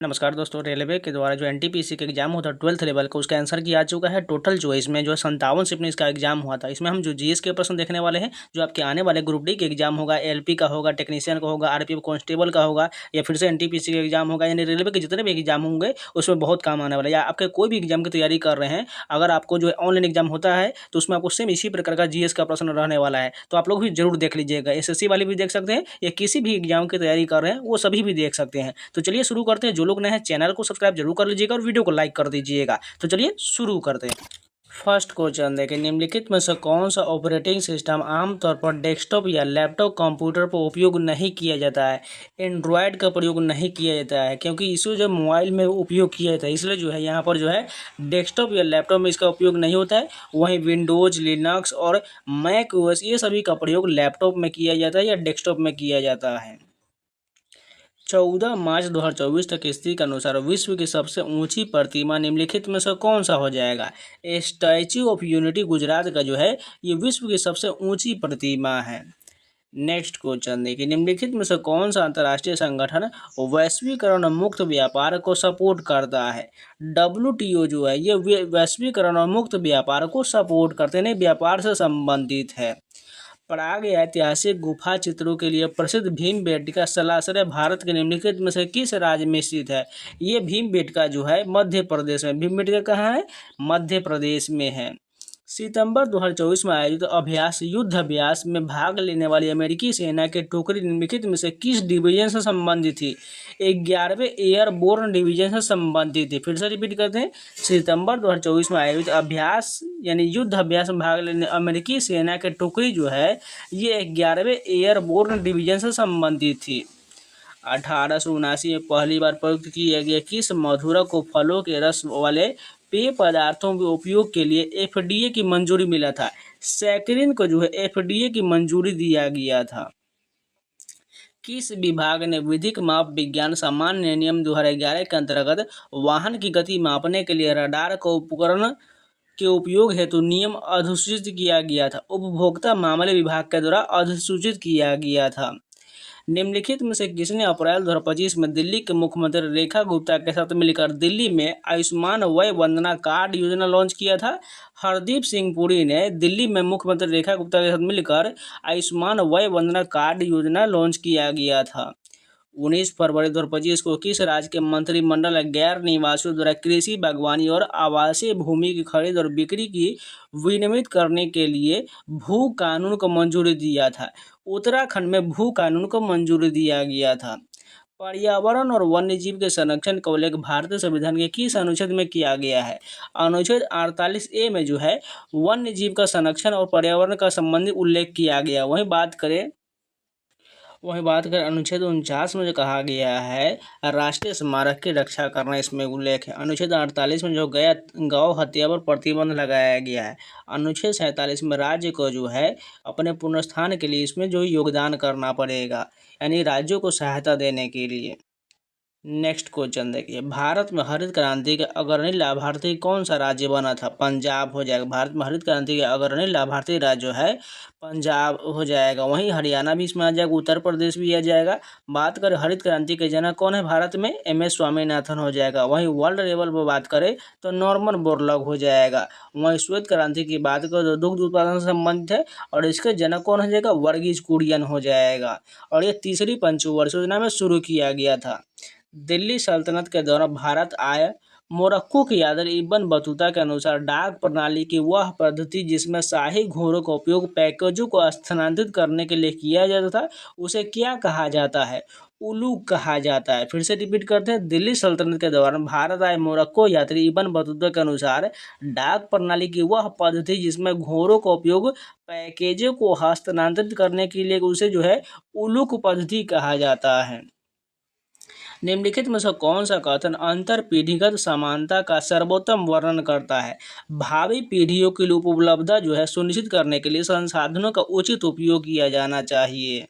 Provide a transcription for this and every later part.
नमस्कार दोस्तों। रेलवे के द्वारा जो एनटीपीसी का एग्जाम होता है 12th लेवल का, उसका आंसर किया आ चुका है। टोटल जो है इसमें जो है 57 शिफ्ट में इसका एग्जाम हुआ था। इसमें हम जो जीएस के प्रश्न देखने वाले हैं, जो आपके आने वाले ग्रुप डी के एग्जाम होगा, एलपी का होगा, टेक्नीशियन का होगा, आरपीएफ कांस्टेबल का होगा, या फिर से एनटीपीसी का एग्जाम होगा, यानी रेलवे के जितने भी एग्जाम होंगे उसमें बहुत काम आने वाला है। या आपके कोई भी एग्जाम की तैयारी कर रहे हैं, अगर आपको जो है ऑनलाइन एग्जाम होता है तो उसमें आपको सेम इसी प्रकार का जीएस का प्रश्न रहने वाला है। तो आप लोग भी जरूर देख लीजिएगा। एसएससी वाले भी देख सकते हैं, या किसी भी एग्जाम की तैयारी कर रहे हैं वो सभी भी देख सकते हैं। तो चलिए शुरू करते हैं। जो लोग नए हैं चैनल को सब्सक्राइब जरूर कर लीजिएगा और वीडियो को लाइक कर दीजिएगा। तो चलिए शुरू करते हैं। फर्स्ट क्वेश्चन देखें, निम्नलिखित में से कौन सा ऑपरेटिंग सिस्टम आमतौर पर डेस्कटॉप या लैपटॉप कंप्यूटर पर उपयोग नहीं किया जाता है। एंड्रॉयड का प्रयोग नहीं किया जाता है, क्योंकि इसे जो मोबाइल में उपयोग किया जाता है, इसलिए जो है यहाँ पर जो है डेस्कटॉप या लैपटॉप में इसका उपयोग नहीं होता है। वहीं विंडोज, लिनक्स और मैक ओएस ये सभी का प्रयोग लैपटॉप में किया जाता है या डेस्कटॉप में किया जाता है। 14 मार्च 2024 तक स्थिति के अनुसार विश्व की सबसे ऊंची प्रतिमा निम्नलिखित में से कौन सा हो जाएगा। स्टैच्यू ऑफ यूनिटी गुजरात का जो है ये विश्व की सबसे ऊंची प्रतिमा है। नेक्स्ट क्वेश्चन देखिए, निम्नलिखित में से कौन सा अंतर्राष्ट्रीय संगठन वैश्वीकरण मुक्त व्यापार को सपोर्ट करता है। WTO जो है ये वैश्वीकरण और मुक्त व्यापार को सपोर्ट करते नहीं, व्यापार से संबंधित है। प्राग ऐतिहासिक गुफा चित्रों के लिए प्रसिद्ध भीमबेटका सलासर भारत के निम्नलिखित में से किस राज्य में स्थित है। ये भीमबेटका जो है मध्य प्रदेश में। भीमबेटका कहाँ है? मध्य प्रदेश में है। सितंबर 2024 में आयोजित युद्ध अभ्यास में भाग लेने वाली अमेरिकी सेना की टुकड़ी निम्नलिखित में से किस डिवीजन से संबंधित थी। 11वें एयरबोर्न डिवीजन से संबंधित थी। फिर से रिपीट करते हैं, सितंबर 2024 में आयोजित अभ्यास यानी युद्ध अभ्यास में भाग लेने अमेरिकी सेना की टुकड़ी जो है ये 11वें एयरबोर्न डिवीजन से संबंधित थी। 1879 में पहली बार प्रयुक्त किया गया किस मधुरक को फलों के रस वाले पेय पदार्थों के उपयोग के लिए एफडीए की मंजूरी मिला था। सैकरिन को जो है एफडीए की मंजूरी दिया गया था। किस विभाग ने विधिक माप विज्ञान सामान्य नियम 2011 के अंतर्गत वाहन की गति मापने के लिए रडार को उपकरण के उपयोग हेतु नियम अधिसूचित किया गया था। उपभोक्ता मामले विभाग के द्वारा अधिसूचित किया गया था। निम्नलिखित में से किसने अप्रैल 2025 में दिल्ली के मुख्यमंत्री रेखा गुप्ता के साथ मिलकर दिल्ली में आयुष्मान वय वंदना कार्ड योजना लॉन्च किया था। हरदीप सिंह पुरी ने दिल्ली में मुख्यमंत्री रेखा गुप्ता के साथ मिलकर आयुष्मान वय वंदना कार्ड योजना लॉन्च किया गया था। 19 फरवरी 2025 को किस राज्य के मंत्रिमंडल ने गैर निवासियों द्वारा कृषि, बागवानी और आवासीय भूमि की खरीद और बिक्री की विनियमित करने के लिए भू कानून को मंजूरी दिया था। उत्तराखंड में भू कानून को मंजूरी दिया गया था। पर्यावरण और वन्यजीव के संरक्षण का उल्लेख भारतीय संविधान के किस अनुच्छेद में किया गया है। अनुच्छेद 48A में जो है वन्यजीव का संरक्षण और पर्यावरण का संबंधित उल्लेख किया गया। वहीं बात करें अनुच्छेद 49 में जो कहा गया है राष्ट्रीय स्मारक की रक्षा करना, इसमें उल्लेख है। अनुच्छेद 48 में जो गौ हत्या पर प्रतिबंध लगाया गया है। अनुच्छेद 47 में राज्य को जो है अपने पुनर्स्थान के लिए इसमें जो योगदान करना पड़ेगा, यानी राज्यों को सहायता देने के लिए। नेक्स्ट क्वेश्चन देखिए, भारत में हरित क्रांति के अग्रणी लाभार्थी कौन सा राज्य बना था। पंजाब हो जाएगा। भारत में हरित क्रांति के अग्रणी लाभार्थी राज्य जो है पंजाब हो जाएगा। वहीं हरियाणा भी इसमें आ जाएगा, उत्तर प्रदेश भी आ जाएगा। बात करें हरित क्रांति के जनक कौन है भारत में, MS स्वामीनाथन हो जाएगा। वहीं वर्ल्ड लेवल पर बात करें तो नॉर्मन बोरलॉग हो जाएगा। वहीं श्वेत क्रांति की बात करें तो दुग्ध उत्पादन से संबंधित है और इसके जनक कौन हो जाएगा, वर्गीज कुरियन हो जाएगा। और ये तीसरी पंचवर्षीय योजना में शुरू किया गया था। दिल्ली सल्तनत के दौरान भारत आए मोरक्को के यादव इब्न बतूता के अनुसार डाक प्रणाली की वह पद्धति जिसमें शाही घोड़ों का उपयोग पैकेजों को स्थानांतरित करने के लिए किया जाता था उसे क्या कहा जाता है। उलूक कहा जाता है। फिर से रिपीट करते हैं, दिल्ली सल्तनत के दौरान भारत आए मोरक्को यात्री इब्न बतूता के अनुसार डाक प्रणाली की वह पद्धति जिसमें घोड़ों का उपयोग पैकेजों को हस्तांतरित करने के लिए उसे जो है उलूक पद्धति कहा जाता है। निम्नलिखित में से कौन सा कथन अंतर पीढ़ीगत समानता का सर्वोत्तम वर्णन करता है। भावी पीढ़ियों के लिए उपलब्धता जो है सुनिश्चित करने के लिए संसाधनों का उचित उपयोग किया जाना चाहिए।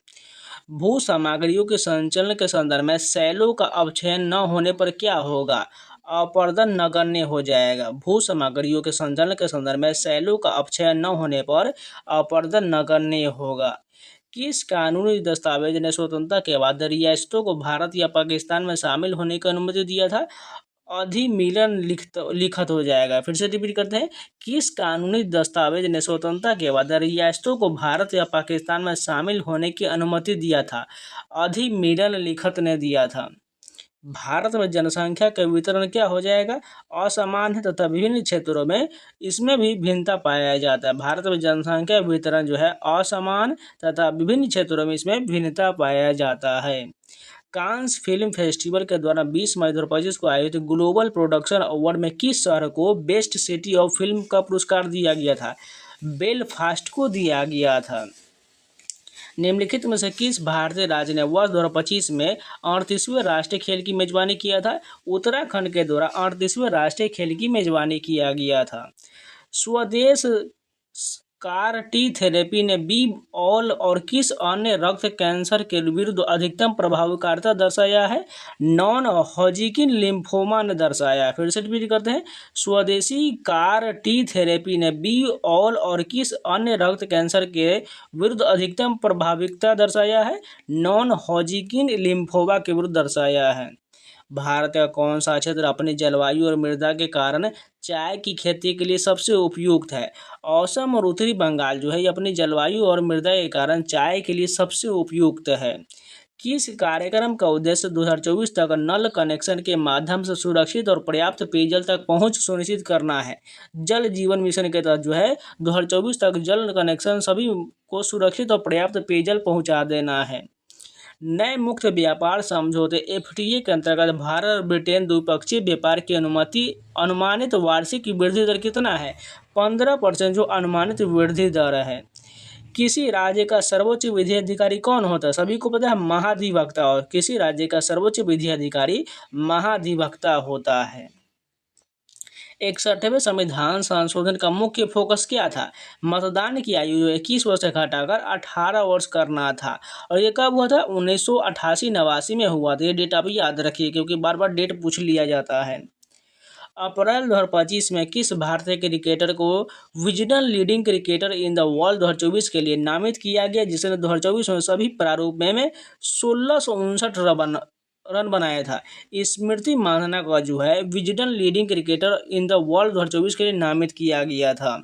भू सामग्रियों के संचलन के संदर्भ में शैलों का अवक्षयन न होने पर क्या होगा। अपरदन नगण्य हो जाएगा। भू सामग्रियों के संचलन के संदर्भ में शैलों का अपक्षय न होने पर अपरदन नगण्य होगा। किस कानूनी दस्तावेज ने स्वतंत्रता के बाद रियासतों को भारत या पाकिस्तान में शामिल होने की अनुमति दिया था? अधिमिलन लिखत हो जाएगा। फिर से रिपीट करते हैं, किस कानूनी दस्तावेज ने स्वतंत्रता के बाद रियासतों को भारत या पाकिस्तान में शामिल होने की अनुमति दिया था? अधिमिलन लिखत ने दिया था। भारत में जनसंख्या का वितरण क्या हो जाएगा? असमान है तथा विभिन्न क्षेत्रों में इसमें भी भिन्नता पाया जाता है। भारत में जनसंख्या वितरण जो है असमान तथा विभिन्न क्षेत्रों में इसमें भिन्नता पाया जाता है। कांस फिल्म फेस्टिवल के द्वारा 20 मई 2025 को आयोजित ग्लोबल प्रोडक्शन अवार्ड में किस शहर को बेस्ट सिटी ऑफ फिल्म का पुरस्कार दिया गया था? बेलफास्ट को दिया गया था। निम्नलिखित में से किस भारतीय राज्य ने वर्ष 2025 में 38वें राष्ट्रीय खेल की मेजबानी किया था? उत्तराखंड के द्वारा 38वें राष्ट्रीय खेल की मेजबानी किया गया था। स्वदेश कार टी थेरेपी ने बी ऑल और किस अन्य रक्त कैंसर के विरुद्ध अधिकतम प्रभावकारिता दर्शाया है? नॉन हॉजिकिन लिम्फोमा ने दर्शाया। फिर से रिपीट करते हैं, स्वदेशी कार टी थेरेपी ने बी ऑल और किस अन्य रक्त कैंसर के विरुद्ध अधिकतम प्रभाविकता दर्शाया है? नॉन हॉजिकिन लिम्फोमा के विरुद्ध दर्शाया है। भारत का कौन सा क्षेत्र अपनी जलवायु और मृदा के कारण चाय की खेती के लिए सबसे उपयुक्त है? असम और उत्तरी बंगाल जो है ये अपनी जलवायु और मृदा के कारण चाय के लिए सबसे उपयुक्त है। किस कार्यक्रम का उद्देश्य 2024 तक नल कनेक्शन के माध्यम से सुरक्षित और पर्याप्त पेयजल तक पहुंच सुनिश्चित करना है? जल जीवन मिशन के तहत जो है 2024 तक जल कनेक्शन सभी को सुरक्षित और पर्याप्त पेयजल पहुंचा देना है। नए मुक्त व्यापार समझौते एफटीए के अंतर्गत भारत और ब्रिटेन द्विपक्षीय व्यापार की अनुमानित वार्षिक वृद्धि दर कितना है? 15% जो अनुमानित वृद्धि दर है। किसी राज्य का सर्वोच्च विधि अधिकारी कौन होता है? सभी को पता है, महाधिवक्ता। और किसी राज्य का सर्वोच्च विधि अधिकारी महाधिवक्ता होता है। 61वें संविधान संशोधन का मुख्य फोकस क्या था? मतदान की आयु 21 वर्ष से घटाकर 18 वर्ष करना था। और ये कब हुआ था? 1988-89 में हुआ था। ये डेट आप याद रखिए क्योंकि बार बार डेट पूछ लिया जाता है। अप्रैल 2025 में किस भारतीय क्रिकेटर को Wisden leading cricketer in the world 2024 के लिए नामित किया गया, जिसने 2024 में सभी प्रारूप में 1659 रन बनाया था? स्मृति मानधना का जो है Wisden leading cricketer in the world 2024 के लिए नामित किया गया था।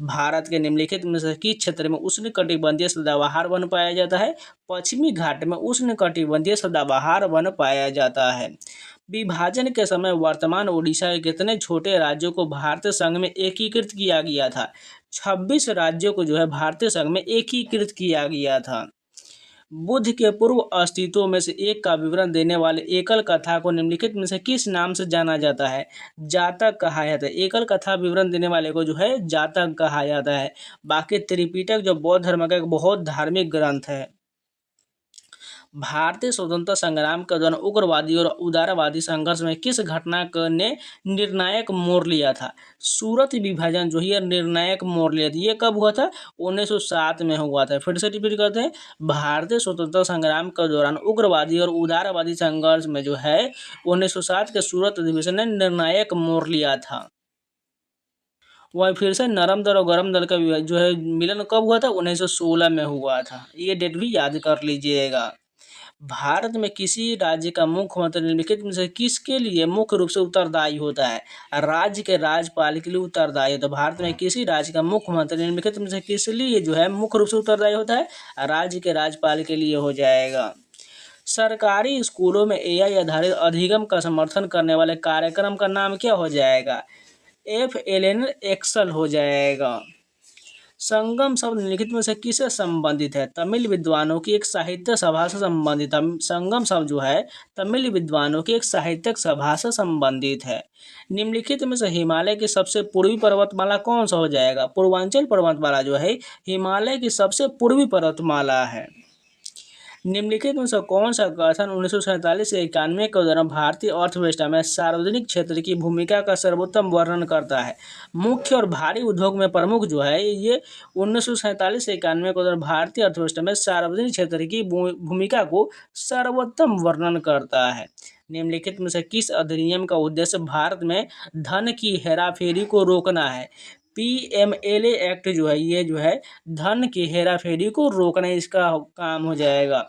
भारत के निम्नलिखित में से किस क्षेत्र में उष्णकटिबंधीय सदाबहार वन पाया जाता है? पश्चिमी घाट में उष्णकटिबंधीय सदाबहार वन पाया जाता है। विभाजन के समय वर्तमान ओडिशा के कितने छोटे राज्यों को भारतीय संघ में एकीकृत किया गया था? 26 राज्यों को जो है भारतीय संघ में एकीकृत किया गया था। बुद्ध के पूर्व अस्तित्व में से एक का विवरण देने वाले एकल कथा को निम्नलिखित में से किस नाम से जाना जाता है? जातक कहा जाता है। एकल कथा विवरण देने वाले को जो है जातक कहा जाता है। बाकी त्रिपिटक जो बौद्ध धर्म का एक बहुत धार्मिक ग्रंथ है। भारतीय स्वतंत्रता संग्राम के दौरान उग्रवादी और उदारवादी संघर्ष में किस घटना ने निर्णायक मोड़ लिया था? सूरत विभाजन जो है निर्णायक मोड़ लिया था। ये कब हुआ था? 1907 में हुआ था। फिर से रिपीट करते हैं, भारतीय स्वतंत्रता संग्राम के दौरान उग्रवादी और उदारवादी संघर्ष में जो है 1907 के सूरत अधिवेशन ने निर्णायक मोड़ लिया था। वह फिर से नरम दल और गरम दल का जो है मिलन कब हुआ था? 1916 में हुआ था। ये डेट भी याद कर लीजिएगा। भारत में किसी राज्य का मुख्यमंत्री निम्नलिखित में से किसके लिए मुख्य रूप से उत्तरदायी होता है? राज्य के राज्यपाल के लिए उत्तरदायी होता है। भारत में किसी राज्य का मुख्यमंत्री निम्नलिखित में से किस लिए जो है मुख्य रूप से उत्तरदायी होता है? राज्य के राज्यपाल के लिए हो जाएगा। सरकारी स्कूलों में एआई आधारित अधिगम का समर्थन करने वाले कार्यक्रम का नाम क्या हो जाएगा? FLN एक्सल हो जाएगा। संगम शब्द निम्नलिखित में से किससे संबंधित है? तमिल विद्वानों की एक साहित्य सभा से संबंधित। संगम शब्द जो है तमिल विद्वानों की एक साहित्यिक सभा से संबंधित है। निम्नलिखित में से हिमालय की सबसे पूर्वी पर्वतमाला कौन सा हो जाएगा? पूर्वांचल पर्वतमाला जो है हिमालय की सबसे पूर्वी पर्वतमाला है। निम्नलिखित में से कौन सा कथन 1947 से 91 के दौरान भारतीय अर्थव्यवस्था में सार्वजनिक क्षेत्र की भूमिका का सर्वोत्तम वर्णन करता है? मुख्य और भारी उद्योग में प्रमुख जो है ये 1947 से 91 के दौरान भारतीय अर्थव्यवस्था में सार्वजनिक क्षेत्र की भूमिका को सर्वोत्तम वर्णन करता है। निम्नलिखित में से किस अधिनियम का उद्देश्य भारत में धन की हेराफेरी को रोकना है? PMLA एक्ट जो है ये जो है धन की हेराफेरी को रोकने इसका काम हो जाएगा।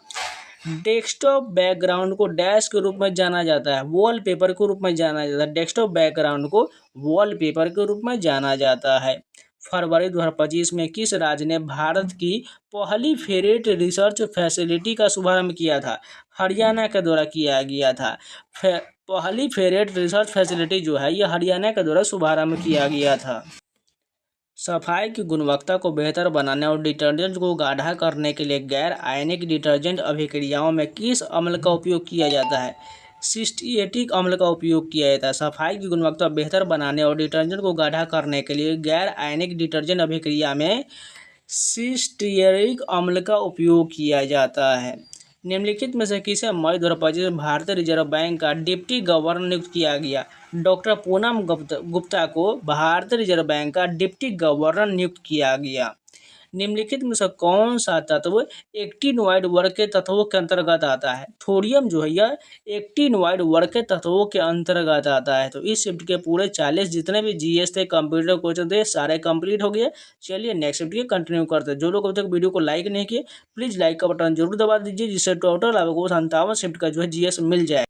डेस्कटॉप बैकग्राउंड को डैश के रूप में जाना जाता है, वॉलपेपर के रूप में जाना जाता है। डेस्कटॉप बैकग्राउंड को वॉलपेपर के रूप में जाना जाता है। फरवरी 2025 में किस राज्य ने भारत की पहली फेरेट रिसर्च फैसिलिटी का शुभारंभ किया था? हरियाणा के द्वारा किया गया था। पहली फेरेट रिसर्च फैसिलिटी जो है यह हरियाणा के द्वारा शुभारंभ किया गया था। सफाई की गुणवत्ता को बेहतर बनाने और डिटर्जेंट को गाढ़ा करने के लिए गैर आयनिक डिटर्जेंट अभिक्रियाओं में किस अम्ल का उपयोग किया जाता है? सिस्टिएटिक अम्ल का उपयोग किया जाता है। सफाई की गुणवत्ता बेहतर बनाने और डिटर्जेंट को गाढ़ा करने के लिए गैर आयनिक डिटर्जेंट अभिक्रिया में सिस्टिएरिक अम्ल का उपयोग किया जाता है। निम्नलिखित में से किसे मई 2025 में भारतीय रिजर्व बैंक का डिप्टी गवर्नर नियुक्त किया गया? डॉक्टर पूनम गुप्ता को भारतीय रिजर्व बैंक का डिप्टी गवर्नर नियुक्त किया गया। निम्नलिखित में से कौन सा तत्व एक्टिनोइड वर्ग के तत्वों के अंतर्गत आता है? थोरियम जो है यह एक्टिनोइड वर्ग के तत्वों के अंतर्गत आता है। तो इस शिफ्ट के पूरे 40 जितने भी जीएस थे, कंप्यूटर क्वेश्चन थे, सारे कंप्लीट हो गए। चलिए नेक्स्ट शिफ्ट के कंटिन्यू करते हैं। जो लोग अभी तक वीडियो को लाइक नहीं किए प्लीज लाइक का बटन जरूर दबा दीजिए, जिससे टोटल आपको 57 शिफ्ट का जो है जीएस मिल जाए।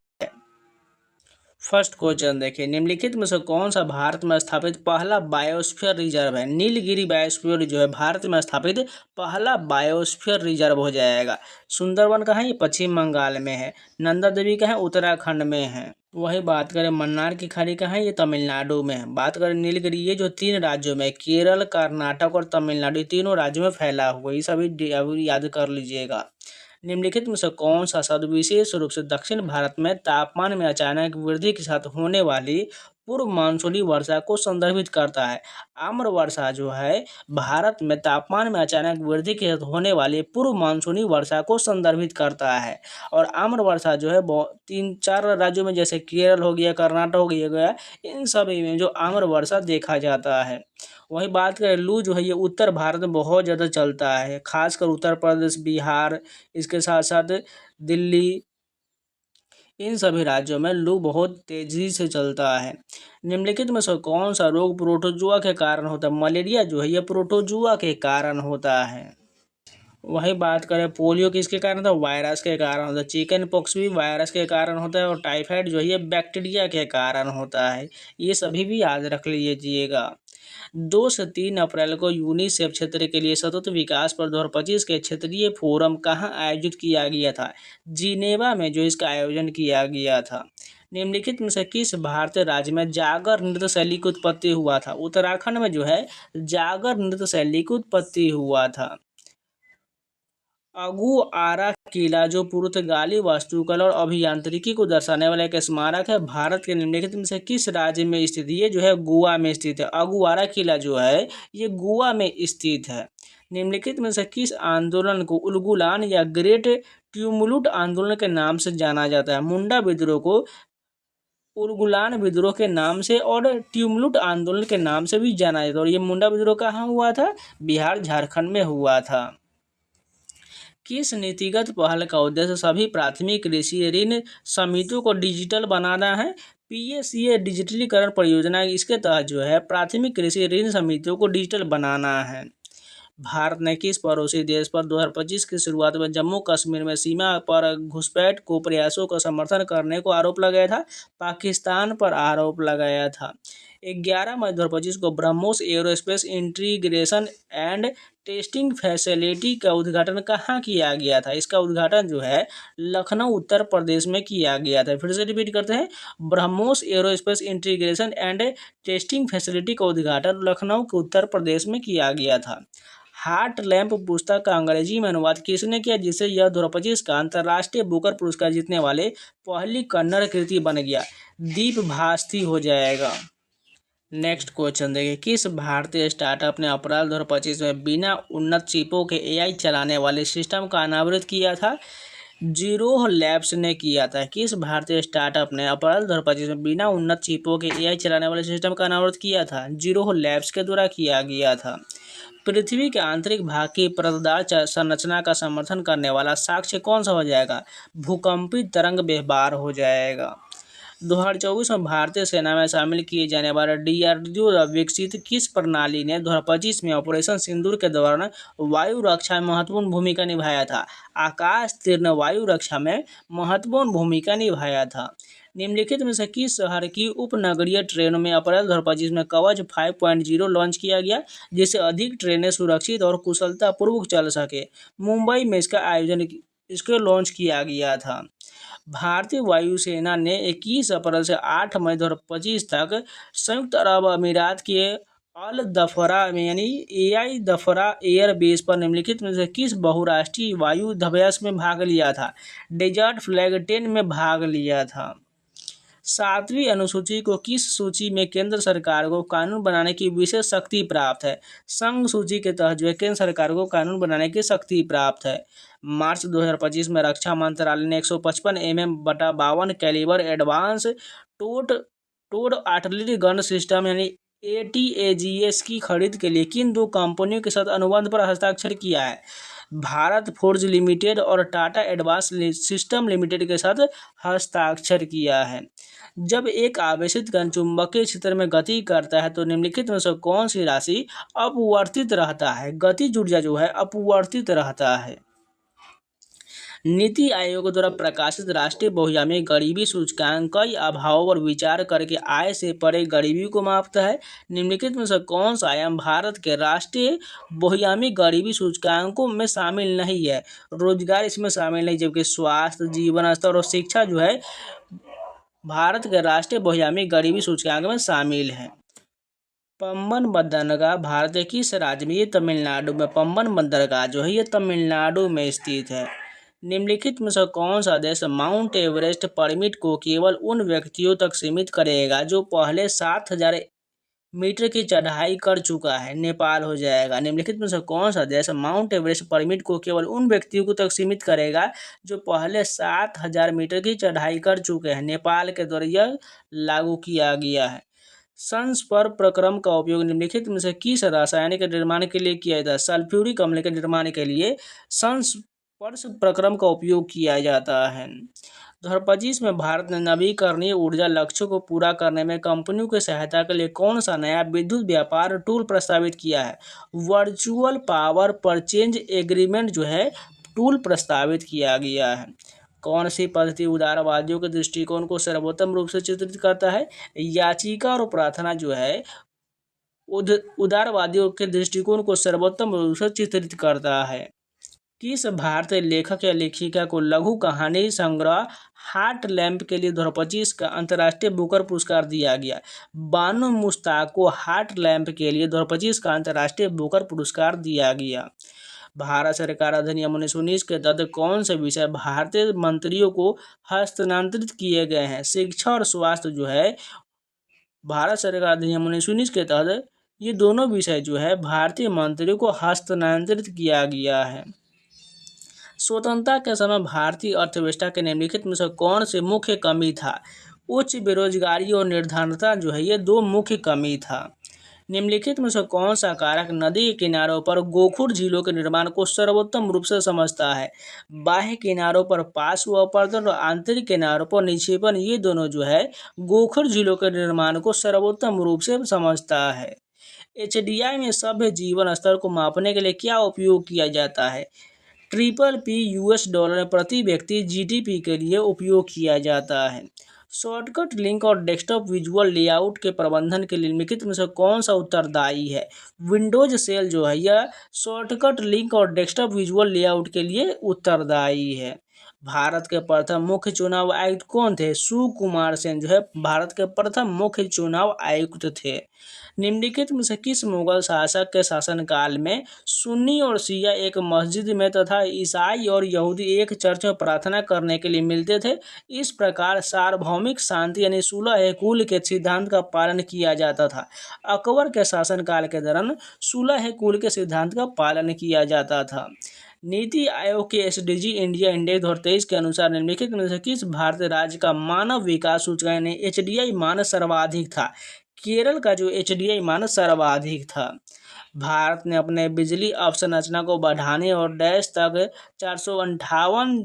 फर्स्ट क्वेश्चन देखिए, निम्नलिखित में से कौन सा भारत में स्थापित पहला बायोस्फीयर रिजर्व है? नीलगिरी बायोस्फीयर जो है भारत में स्थापित पहला बायोस्फीयर रिजर्व हो जाएगा। सुंदरवन कहाँ है? ये पश्चिम बंगाल में है। नंदा देवी कहाँ है? उत्तराखंड में है। वही बात करें मन्नार की खाड़ी कहाँ है? ये तमिलनाडु में है। बात करें नीलगिरी, ये जो 3 राज्यों में केरल, कर्नाटक और तमिलनाडु, तीनों राज्यों में फैला हुआ, ये सभी याद कर लीजिएगा। निम्नलिखित में से कौन सा शब्द विशेष रूप से दक्षिण भारत में तापमान में अचानक वृद्धि के साथ होने वाली पूर्व मानसूनी वर्षा को संदर्भित करता है? आम्र वर्षा जो है भारत में तापमान में अचानक वृद्धि के साथ होने वाली पूर्व मानसूनी वर्षा को संदर्भित करता है। और आम्र वर्षा जो है 3-4 राज्यों में जैसे केरल हो गया, कर्नाटक हो गया, इन सभी में जो आम्र वर्षा देखा जाता है। वही बात करें लू जो है ये उत्तर भारत में बहुत ज़्यादा चलता है, खासकर उत्तर प्रदेश, बिहार, इसके साथ साथ दिल्ली, इन सभी राज्यों में लू बहुत तेजी से चलता है। निम्नलिखित में से कौन सा रोग प्रोटोजुआ के कारण होता है? मलेरिया जो है यह प्रोटोजुआ के कारण होता है। वही बात करें पोलियो किसके कारण होता है? वायरस के कारण होता है। चिकन पॉक्स भी वायरस के कारण होता है और टाइफाइड जो है ये बैक्टीरिया के कारण होता है। ये सभी भी याद रख लीजिएगा। 2 से 3 अप्रैल को यूनिसेफ क्षेत्र के लिए सतत विकास पर 2025 के क्षेत्रीय फोरम कहाँ आयोजित किया गया था? जिनेवा में जो इसका आयोजन किया गया था। निम्नलिखित में से किस भारतीय राज्य में जागर नृत्य शैली की उत्पत्ति हुआ था? उत्तराखंड में जो है जागर नृत्य शैली की उत्पत्ति हुआ था। अगुआरा किला जो पुर्तगाली वास्तुकला और अभियांत्रिकी को दर्शाने वाला एक स्मारक है, भारत के निम्नलिखित में से किस राज्य में स्थित है? ये जो है गोवा में स्थित है। अगुआरा किला जो है ये गोवा में स्थित है। निम्नलिखित में से किस आंदोलन को उलगुलान या ग्रेट ट्यूमुलुट आंदोलन के नाम से जाना जाता है? मुंडा विद्रोह को उलगुलान विद्रोह के नाम से और ट्यूमुलुट आंदोलन के नाम से भी जाना जाता है। और ये मुंडा विद्रोह कहाँ हुआ था? बिहार झारखंड में हुआ था। किस नीतिगत पहल का उद्देश्य सभी प्राथमिक कृषि ऋण समितियों को डिजिटल बनाना है? PSEA डिजिटलीकरण परियोजना, इसके तहत जो है प्राथमिक कृषि ऋण समितियों को डिजिटल बनाना है। भारत ने किस पड़ोसी देश पर 2025 की शुरुआत में जम्मू कश्मीर में सीमा पर घुसपैठ को प्रयासों का समर्थन करने को आरोप लगाया था? पाकिस्तान पर आरोप लगाया था। 11 मई 2025 को BrahMos aerospace integration and testing facility का उद्घाटन कहाँ किया गया था? इसका उद्घाटन जो है लखनऊ उत्तर प्रदेश में किया गया था। फिर से रिपीट करते हैं, BrahMos aerospace integration and testing facility का उद्घाटन लखनऊ के उत्तर प्रदेश में किया गया था। हार्ट लैम्प पुस्तक का अंग्रेजी में अनुवाद किसने किया, जिससे यह 2025 का अंतर्राष्ट्रीय बुकर पुरस्कार जीतने वाले पहली कन्नड़ कृति बन गया? दीप भास्ती हो जाएगा। नेक्स्ट क्वेश्चन देखिए, किस भारतीय स्टार्टअप ने अप्रैल 2025 में बिना उन्नत चिपों के AI चलाने वाले सिस्टम का अनावृत किया था? जीरोह लैब्स ने किया था। किस भारतीय स्टार्टअप ने अप्रैल 2025 में बिना उन्नत चिपों के AI चलाने वाले सिस्टम का अनावृत किया था? जीरोह लैब्स के द्वारा किया गया था। पृथ्वी के आंतरिक भाग की परतदार संरचना का समर्थन करने वाला साक्ष्य कौन सा हो जाएगा? भूकंपी तरंग व्यवहार हो जाएगा। 2024 में भारतीय सेना में शामिल किए जाने वाले DRDO द्वारा विकसित किस प्रणाली ने 2025 में ऑपरेशन सिंदूर के दौरान वायु रक्षा में महत्वपूर्ण भूमिका निभाया था? आकाश तीर्ण वायु रक्षा में महत्वपूर्ण भूमिका निभाया था। निम्नलिखित में से किस शहर की उपनगरीय ट्रेनों में अप्रैल 2025 में कवच 5.0 लॉन्च किया गया, जिससे अधिक ट्रेनें सुरक्षित और कुशलतापूर्वक चल सके? मुंबई में इसको लॉन्च किया गया था। भारतीय वायुसेना ने 21 अप्रैल से 8 मई 2025 तक संयुक्त अरब अमीरात के अल दफरा में यानी AI दफरा एयर बेस पर निम्नलिखित में से किस बहुराष्ट्रीय वायु अभ्यास में भाग लिया था? डेजर्ट फ्लैग 10 में भाग लिया था। 7वीं अनुसूची को किस सूची में केंद्र सरकार को कानून बनाने की विशेष शक्ति प्राप्त है? संघ सूची के तहत जो है केंद्र सरकार को कानून बनाने की शक्ति प्राप्त है। मार्च 2025 में रक्षा मंत्रालय ने 155 mm/52 calibre advance towed artillery gun system यानी ATAGS की खरीद के लिए किन दो कंपनियों के साथ अनुबंध पर हस्ताक्षर किया है? भारत फोर्ज लिमिटेड और टाटा एडवांस सिस्टम लिमिटेड के साथ हस्ताक्षर किया है। जब एक आवेशित कण चुंबकीय क्षेत्र में गति करता है तो निम्नलिखित में से कौन सी राशि अपवर्तित रहता है? गतिज ऊर्जा जो है अपवर्तित रहता है। नीति आयोग द्वारा प्रकाशित राष्ट्रीय बहुआयामी गरीबी सूचकांक कई अभावों पर विचार करके आय से परे गरीबी को मापता है। निम्नलिखित में से कौन सा आयाम भारत के राष्ट्रीय बहुआयामी गरीबी सूचकांकों में शामिल नहीं है? रोजगार इसमें शामिल नहीं, जबकि स्वास्थ्य, जीवन स्तर और शिक्षा जो है भारत के राष्ट्रीय बहुआयामी गरीबी सूचकांक में शामिल है। पंबन बंदरगाह भारत के किस राज्य में? ये तमिलनाडु में। पंबन बंदरगाह जो है ये तमिलनाडु में स्थित है। निम्नलिखित में से कौन सा देश माउंट एवरेस्ट परमिट को केवल उन व्यक्तियों तक सीमित करेगा जो पहले 7000 मीटर की चढ़ाई कर चुका है? नेपाल हो जाएगा। निम्नलिखित में से कौन सा देश माउंट एवरेस्ट परमिट को केवल उन व्यक्तियों को तक सीमित करेगा जो पहले 7000 मीटर की चढ़ाई कर चुके हैं? नेपाल के द्वारा यह लागू किया गया है। संस्पर प्रक्रम का उपयोग निम्नलिखित में से किस रसायन के निर्माण के लिए किया जाता है? सल्फ्यूरिक अम्ल के निर्माण के लिए संस्पर्श प्रक्रम का उपयोग किया जाता है। 2025 में भारत ने नवीकरणीय ऊर्जा लक्ष्यों को पूरा करने में कंपनियों की सहायता के लिए कौन सा नया विद्युत व्यापार टूल प्रस्तावित किया है? वर्चुअल पावर परचेंज एग्रीमेंट जो है टूल प्रस्तावित किया गया है। कौन सी पद्धति उदारवादियों के दृष्टिकोण को सर्वोत्तम रूप से चित्रित करता है? याचिका और प्रार्थना जो है उदारवादियों के दृष्टिकोण को सर्वोत्तम रूप से चित्रित करता है। किस भारतीय लेखक या लेखिका को लघु कहानी संग्रह हार्ट लैम्प के लिए 2025 का अंतर्राष्ट्रीय बुकर पुरस्कार दिया गया? बानो मुश्ताक को हार्ट लैम्प के लिए 2025 का अंतर्राष्ट्रीय बुकर पुरस्कार दिया गया। भारत सरकार अधिनियम 1919 के तहत कौन से विषय भारतीय मंत्रियों को हस्तांतरित किए गए हैं? शिक्षा और स्वास्थ्य जो है भारत सरकार अधिनियम 1919 के तहत ये दोनों विषय जो है भारतीय मंत्रियों को हस्तांतरित किया गया है। स्वतंत्रता के समय भारतीय अर्थव्यवस्था के निम्नलिखित में से कौन से मुख्य कमी था? उच्च बेरोजगारी और निर्धनता जो है ये दो मुख्य कमी था। निम्नलिखित में से कौन सा कारक नदी के किनारों पर गोखुर झीलों के निर्माण को सर्वोत्तम रूप से समझता है? बाह्य किनारों पर पार्श्व अपरदन और आंतरिक किनारों पर निक्षेपण ये दोनों जो है गोखुर झीलों के निर्माण को सर्वोत्तम रूप से समझता है। HDI में सभ्य जीवन स्तर को मापने के लिए क्या उपयोग किया जाता है? PPP $, प्रति व्यक्ति GDP के लिए उपयोग किया जाता है। शॉर्टकट लिंक और डेस्कटॉप विजुअल लेआउट के प्रबंधन के लिए निम्नलिखित में से कौन सा उत्तरदायी है? विंडोज सेल जो है यह शॉर्टकट लिंक और डेस्कटॉप विजुअल लेआउट के लिए उत्तरदायी है। भारत के प्रथम मुख्य चुनाव आयुक्त कौन थे? सुकुमार सेन जो है भारत के प्रथम मुख्य चुनाव आयुक्त थे। निम्नलिखित में से किस मुगल शासक के शासनकाल में सुन्नी और शिया एक मस्जिद में तथा ईसाई और यहूदी एक चर्च में प्रार्थना करने के लिए मिलते थे? इस प्रकार सार्वभौमिक शांति यानी सुलह कुल के सिद्धांत का पालन किया जाता था। अकबर के शासनकाल के दौरान सुलह कुल के सिद्धांत का पालन किया जाता था। नीति आयोग के SDG इंडिया इंडेक्स 2023 के अनुसार निम्नलिखित में से किस भारतीय राज्य का मानव विकास सूचकांक यानी HDI मान सर्वाधिक था? केरल का जो HDI मान सर्वाधिक था। भारत ने अपने बिजली अवसंरचना को बढ़ाने और डैश तक 458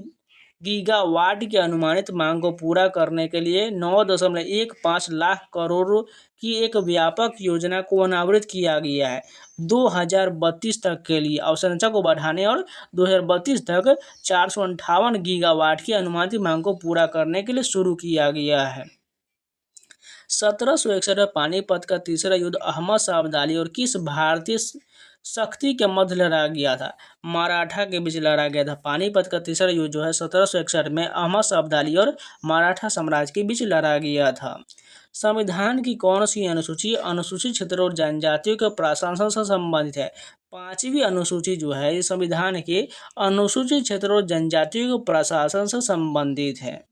गीगावाट की अनुमानित मांग को पूरा करने के लिए 9.15 लाख करोड़ की एक व्यापक योजना को अनावृत किया गया है 2032 तक के लिए अवसंरचना को बढ़ाने और 2032 तक 458 गीगावाट की अनुमानित मांग को पूरा करने के लिए शुरू किया गया है। 1761 में पानीपत का तीसरा युद्ध अहमद शाह अब्दाली और किस भारतीय शक्ति के मध्य लड़ा गया था? मराठा के बीच लड़ा गया था। पानीपत का तीसरा युद्ध जो है 1761 में अहमद शाह अब्दाली और मराठा साम्राज्य के बीच लड़ा गया था। संविधान की कौन सी अनुसूची अनुसूचित क्षेत्रों और जनजातियों के प्रशासन से संबंधित है? 5वीं अनुसूची जो है इस संविधान के अनुसूचित क्षेत्रों और जनजातियों के प्रशासन से संबंधित है।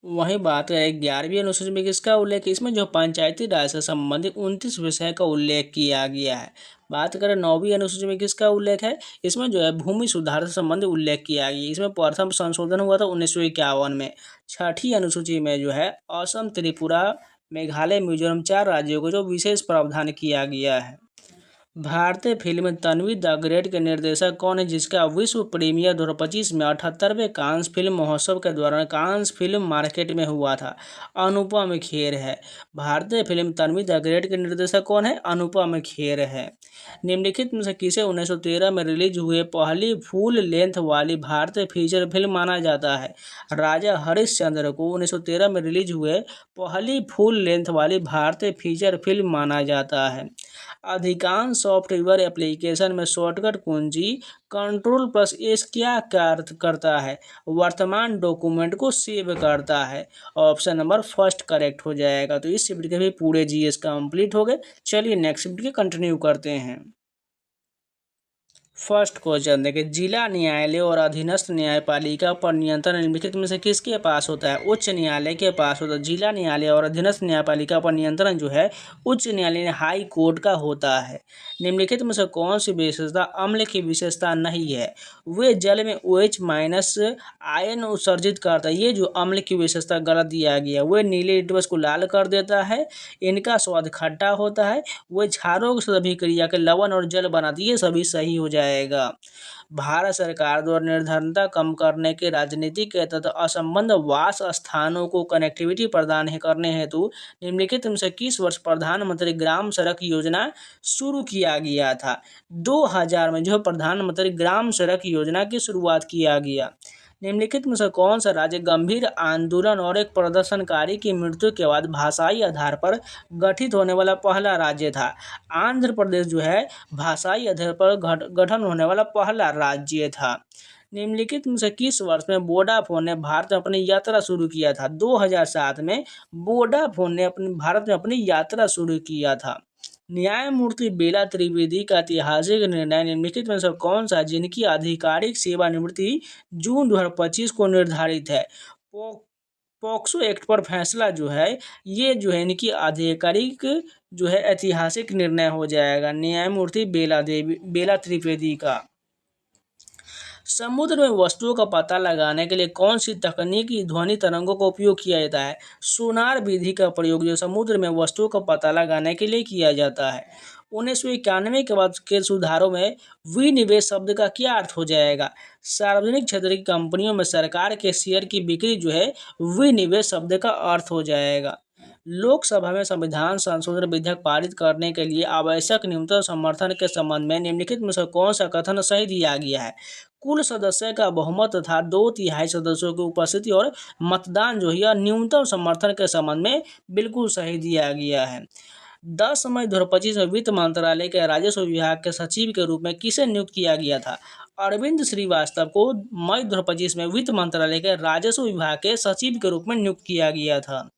वहीं बात करें 11वीं अनुसूची में किसका उल्लेख, इसमें जो पंचायती राज से संबंधित 29 विषय का उल्लेख किया गया है। बात करें 9वीं अनुसूची में किसका उल्लेख है, इसमें जो है भूमि सुधार से संबंधित उल्लेख किया गया। इसमें प्रथम संशोधन हुआ था 1951 में। 6ठी अनुसूची में जो है असम, त्रिपुरा, मेघालय, मिजोरम 4 राज्यों को जो विशेष प्रावधान किया गया है। भारतीय फिल्म तन्वी द ग्रेट के निर्देशक कौन है, जिसका विश्व प्रीमियर 2025 में 78वें कांस फिल्म महोत्सव के दौरान कांस फिल्म मार्केट में हुआ था? अनुपम खेर है। भारतीय फिल्म तन्वी द ग्रेट के निर्देशक कौन है? अनुपम खेर है। निम्नलिखित में से किसे 1913 में रिलीज हुए पहली फुल लेंथ वाली भारतीय फीचर फिल्म माना जाता है? राजा हरिश्चंद्र को 1913 में रिलीज हुए पहली फुल लेंथ वाली भारतीय फीचर फिल्म माना जाता है। अधिकांश सॉफ्टवेयर एप्लीकेशन में शॉर्टकट कुंजी Ctrl+S क्या कार्य करता है? वर्तमान डॉक्यूमेंट को सेव करता है। ऑप्शन नंबर फर्स्ट करेक्ट हो जाएगा। तो इस शिफ्ट के भी पूरे जीएस कंप्लीट हो गए। चलिए नेक्स्ट शिफ्ट के कंटिन्यू करते हैं। फर्स्ट क्वेश्चन देखिए, जिला न्यायालय और अधीनस्थ न्यायपालिका पर नियंत्रण निम्नलिखित में से किसके पास होता है? उच्च न्यायालय के पास होता है। जिला न्यायालय और अधीनस्थ न्यायपालिका पर नियंत्रण जो है उच्च न्यायालय हाई कोर्ट का होता है। निम्नलिखित में से कौन सी विशेषता अम्ल की विशेषता नहीं है? वे जल में OH- आयन उत्सर्जित करता है। ये जो अम्ल की विशेषता गलत दिया गया, वे नीले लिटमस को लाल कर देता है। इनका स्वाद खट्टा होता है। वे क्षारों की अभिक्रिया के लवण और जल बनाती है। ये सभी सही हो जाएगा। भारत सरकार द्वारा निर्धनता कम करने के राजनीतिक तथा असंबद्ध वास स्थानों को कनेक्टिविटी प्रदान करने हेतु निम्नलिखित में से किस वर्ष प्रधानमंत्री ग्राम सड़क योजना शुरू किया गया था? 2000 में जो प्रधानमंत्री ग्राम सड़क योजना की शुरुआत किया गया। निम्नलिखित में से कौन सा राज्य गंभीर आंदोलन और एक प्रदर्शनकारी की मृत्यु के बाद भाषाई आधार पर गठित होने वाला पहला राज्य था? आंध्र प्रदेश जो है भाषाई आधार पर गठन होने वाला पहला राज्य था। निम्नलिखित में से किस वर्ष में वोडाफोन ने भारत में अपनी यात्रा शुरू किया था? 2007 में वोडाफोन ने भारत में अपनी यात्रा शुरू किया था। न्यायमूर्ति बेला त्रिवेदी का ऐतिहासिक निर्णय निम्नलिखित में से कौन सा, जिनकी आधिकारिक सेवानिवृत्ति जून 2025 को निर्धारित है? पॉक्सो एक्ट पर फैसला जो है ये जो है इनकी आधिकारिक जो है ऐतिहासिक निर्णय हो जाएगा न्यायमूर्ति बेला त्रिवेदी का। समुद्र में वस्तुओं का पता लगाने के लिए कौन सी तकनीकी ध्वनि तरंगों का उपयोग किया जाता है? सोनार विधि का प्रयोग जो समुद्र में वस्तुओं का पता लगाने के लिए किया जाता है। 1991 के बाद के सुधारों में विनिवेश शब्द का क्या अर्थ हो जाएगा? सार्वजनिक क्षेत्र की कंपनियों में सरकार के शेयर की बिक्री जो है विनिवेश शब्द का अर्थ हो जाएगा। लोकसभा में संविधान संशोधन विधेयक पारित करने के लिए आवश्यक न्यूनतम समर्थन के संबंध में निम्नलिखित में से कौन सा कथन सही दिया गया है? कुल सदस्य का बहुमत तथा 2/3 सदस्यों की उपस्थिति और मतदान जो है न्यूनतम समर्थन के संबंध में बिल्कुल सही दिया गया है। 10 मई 2025 में वित्त मंत्रालय के राजस्व विभाग के सचिव के रूप में किसे नियुक्त किया गया था? अरविंद श्रीवास्तव को मई 2025 में वित्त मंत्रालय के राजस्व विभाग के सचिव के रूप में नियुक्त किया गया था।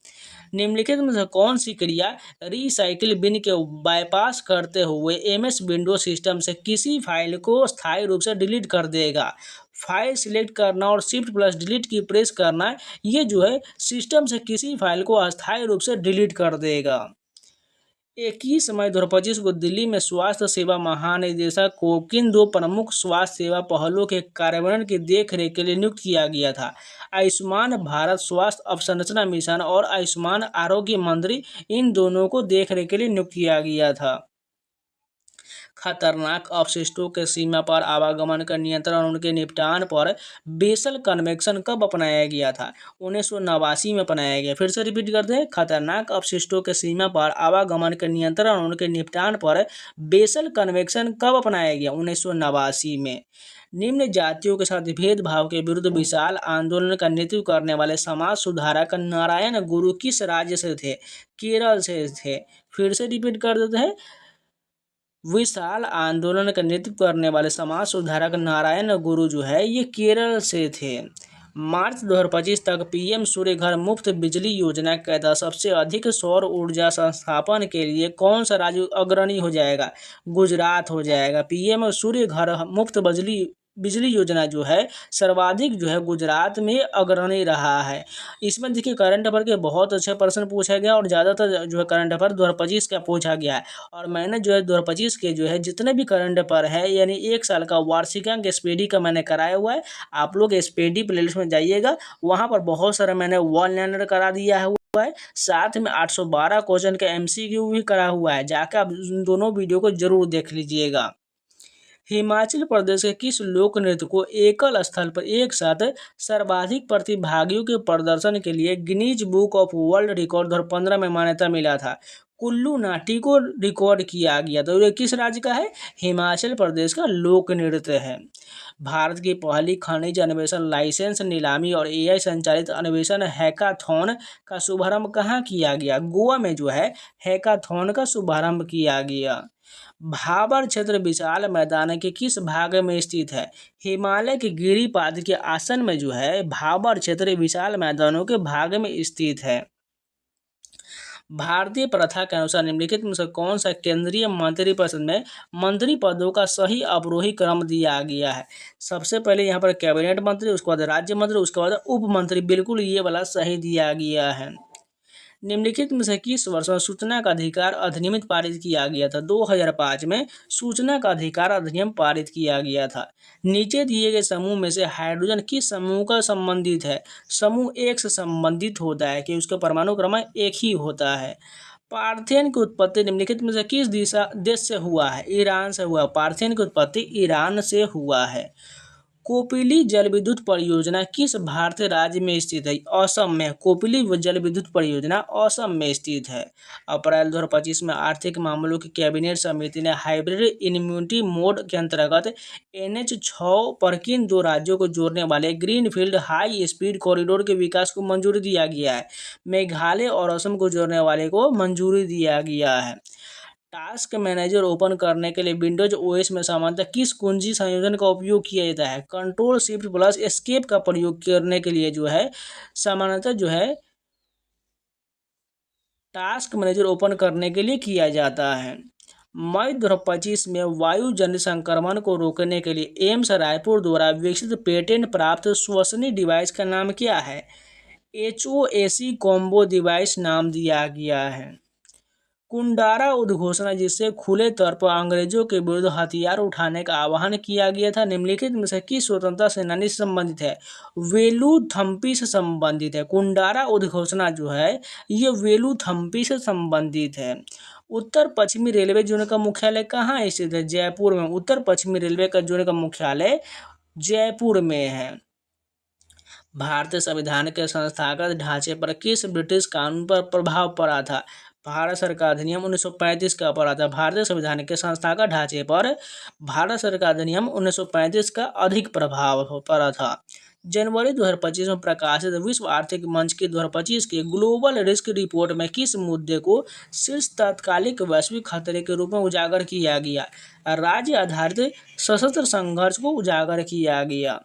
निम्नलिखित में से कौन सी क्रिया रिसाइकिल बिन के बाईपास करते हुए MS विंडो सिस्टम से किसी फाइल को स्थायी रूप से डिलीट कर देगा? फाइल सिलेक्ट करना और Shift+Delete की प्रेस करना ये जो है सिस्टम से किसी फाइल को अस्थायी रूप से डिलीट कर देगा। 21 मई 2025 को दिल्ली में स्वास्थ्य सेवा महानिदेशक को किन 2 प्रमुख स्वास्थ्य सेवा पहलों के कार्यान्वयन की देखरेख के लिए नियुक्त किया गया था? आयुष्मान भारत स्वास्थ्य अवसंरचना मिशन और आयुष्मान आरोग्य मंत्री, इन दोनों को देखरेख के लिए नियुक्त किया गया था। खतरनाक अपशिष्टों के सीमा पर आवागमन का नियंत्रण और उनके निपटान पर बेसल कन्वेंशन कब अपनाया गया था? 1989 में अपनाया गया। फिर से रिपीट करते हैं, खतरनाक अपशिष्टों के सीमा पर आवागमन के नियंत्रण और उनके निपटान पर बेसल कन्वेंशन कब अपनाया गया? 1989 में। निम्न जातियों के साथ भेदभाव के विरुद्ध विशाल आंदोलन का नेतृत्व करने वाले समाज सुधारक नारायण गुरु किस राज्य से थे? केरल से थे। फिर से रिपीट कर देते हैं, विशाल आंदोलन का नेतृत्व करने वाले समाज सुधारक नारायण गुरु जो है ये केरल से थे। मार्च 2025 तक पीएम सूर्य घर मुफ्त बिजली योजना के तहत सबसे अधिक सौर ऊर्जा संस्थापन के लिए कौन सा राज्य अग्रणी हो जाएगा? गुजरात हो जाएगा। पीएम सूर्य घर मुफ्त बिजली योजना जो है सर्वाधिक जो है गुजरात में अग्रणी रहा है। इसमें देखिए करंट अफेयर के बहुत अच्छे प्रश्न पूछा गया और ज़्यादातर जो है करंट अफेयर 2025 का पूछा गया है। और मैंने जो है 2025 के जो है जितने भी करंट अफेयर है यानी 1 साल का वार्षिकांक स्पीडी का मैंने कराया हुआ है। आप लोग स्पीडी प्लेलिस्ट में जाइएगा, वहाँ पर बहुत सारा मैंने वन लाइनर करा दिया है, साथ में 812 क्वेश्चन का MCQ भी करा हुआ है। जाकर आप दोनों वीडियो को जरूर देख लीजिएगा। हिमाचल प्रदेश के किस लोक नृत्य को एकल स्थल पर एक साथ सर्वाधिक प्रतिभागियों के प्रदर्शन के लिए Guinness book of world record 2015 में मान्यता मिला था? कुल्लू नाटी को रिकॉर्ड किया गया। तो ये किस राज्य का है? हिमाचल प्रदेश का लोक नृत्य है। भारत की पहली खनिज अन्वेषण लाइसेंस नीलामी और AI संचालित अन्वेषण हैकाथॉन का शुभारंभ कहाँ किया गया? गोवा में जो है हैकाथॉन का शुभारंभ किया गया। भाबर क्षेत्र विशाल मैदान के किस भाग में स्थित है? हिमालय के गिरिपाद के आसन में जो है भाबर क्षेत्र विशाल मैदानों के भाग में स्थित है। भारतीय प्रथा के अनुसार निम्नलिखित में से कौन सा केंद्रीय मंत्रिपरिषद में मंत्री पदों का सही अवरोही क्रम दिया गया है? सबसे पहले यहाँ पर कैबिनेट मंत्री, उसके बाद राज्य मंत्री, उसके बाद उप मंत्री। बिल्कुल ये वाला सही दिया गया है। निम्नलिखित में से किस वर्ष में सूचना का अधिकार अधिनियम पारित किया गया था? 2005 में सूचना का अधिकार अधिनियम पारित किया गया था। नीचे दिए गए समूह में से हाइड्रोजन किस समूह का संबंधित है? समूह एक से संबंधित होता है कि उसका परमाणु क्रमांक एक ही होता है। पार्थेन की उत्पत्ति निम्नलिखित में से किस देश से हुआ है? ईरान से हुआ। पार्थेन की उत्पत्ति ईरान से हुआ है। कोपिली जल विद्युत परियोजना किस भारतीय राज्य में स्थित है? असम में। कोपिली जल विद्युत परियोजना असम में स्थित है। अप्रैल 2025 में आर्थिक मामलों की कैबिनेट समिति ने हाइब्रिड इम्यूनिटी मोड के अंतर्गत NH6 पर किन 2 राज्यों को जोड़ने वाले ग्रीनफील्ड हाई स्पीड कॉरिडोर के विकास को मंजूरी दिया गया है? मेघालय और असम को जोड़ने वाले को मंजूरी दिया गया है। टास्क मैनेजर ओपन करने के लिए विंडोज OS में सामान्यतः किस कुंजी संयोजन का उपयोग किया जाता है? कंट्रोल शिफ्ट प्लस एस्केप का प्रयोग करने के लिए जो है सामान्यतः जो है टास्क मैनेजर ओपन करने के लिए किया जाता है। मई 2025 में वायु जन्य संक्रमण को रोकने के लिए एम्स रायपुर द्वारा विकसित पेटेंट प्राप्त श्वसनी डिवाइस का नाम क्या है? HOAC कॉम्बो डिवाइस नाम दिया गया है। कुंडारा उद्घोषणा, जिससे खुले तौर पर अंग्रेजों के विरुद्ध हथियार उठाने का आह्वान किया गया था, निम्नलिखित में से किस स्वतंत्रता सेनानी से संबंधित है? वेलुथम्पी से संबंधित है। कुंडारा उद्घोषणा जो है ये वेलुथम्पी से संबंधित है। उत्तर पश्चिमी रेलवे जोन का मुख्यालय कहाँ स्थित है? जयपुर में। उत्तर पश्चिमी रेलवे का जोन का मुख्यालय जयपुर में है। भारतीय संविधान के संस्थागत ढांचे पर किस ब्रिटिश कानून पर प्रभाव पड़ा था? भारत सरकार अधिनियम 1935 का पड़ा था। भारतीय संविधान के संस्थागत ढांचे पर भारत सरकार अधिनियम 1935 का अधिक प्रभाव पड़ा था। जनवरी 2025 में प्रकाशित विश्व आर्थिक मंच की 2025 के ग्लोबल रिस्क रिपोर्ट में किस मुद्दे को शीर्ष तात्कालिक वैश्विक खतरे के रूप में उजागर किया गया? राज्य आधारित सशस्त्र संघर्ष को उजागर किया गया।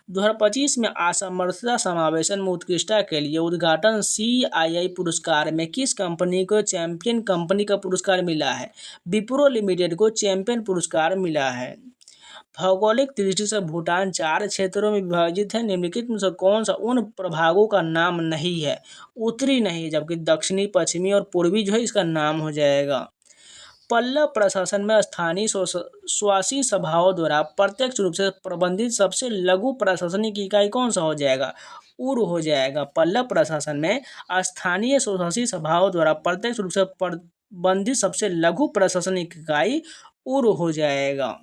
2025 में असमर्थता समावेशन में उत्कृष्टता के लिए उद्घाटन CII पुरस्कार में किस कंपनी को चैंपियन कंपनी का पुरस्कार मिला है? विप्रो लिमिटेड को चैंपियन पुरस्कार मिला है। भौगोलिक दृष्टि से भूटान 4 क्षेत्रों में विभाजित है। निम्नलिखित में से कौन सा उन प्रभागों का नाम नहीं है? उत्तरी नहीं, जबकि दक्षिणी, पश्चिमी और पूर्वी जो है इसका नाम हो जाएगा। पल्लव प्रशासन में स्थानीय स्वशासी सभाओं द्वारा प्रत्यक्ष रूप से प्रबंधित सबसे लघु प्रशासनिक इकाई कौन सा हो जाएगा? उर हो जाएगा। पल्लव प्रशासन में स्थानीय स्वशासी सभाओं द्वारा प्रत्यक्ष रूप से प्रबंधित सबसे लघु प्रशासनिक इकाई उर हो जाएगा।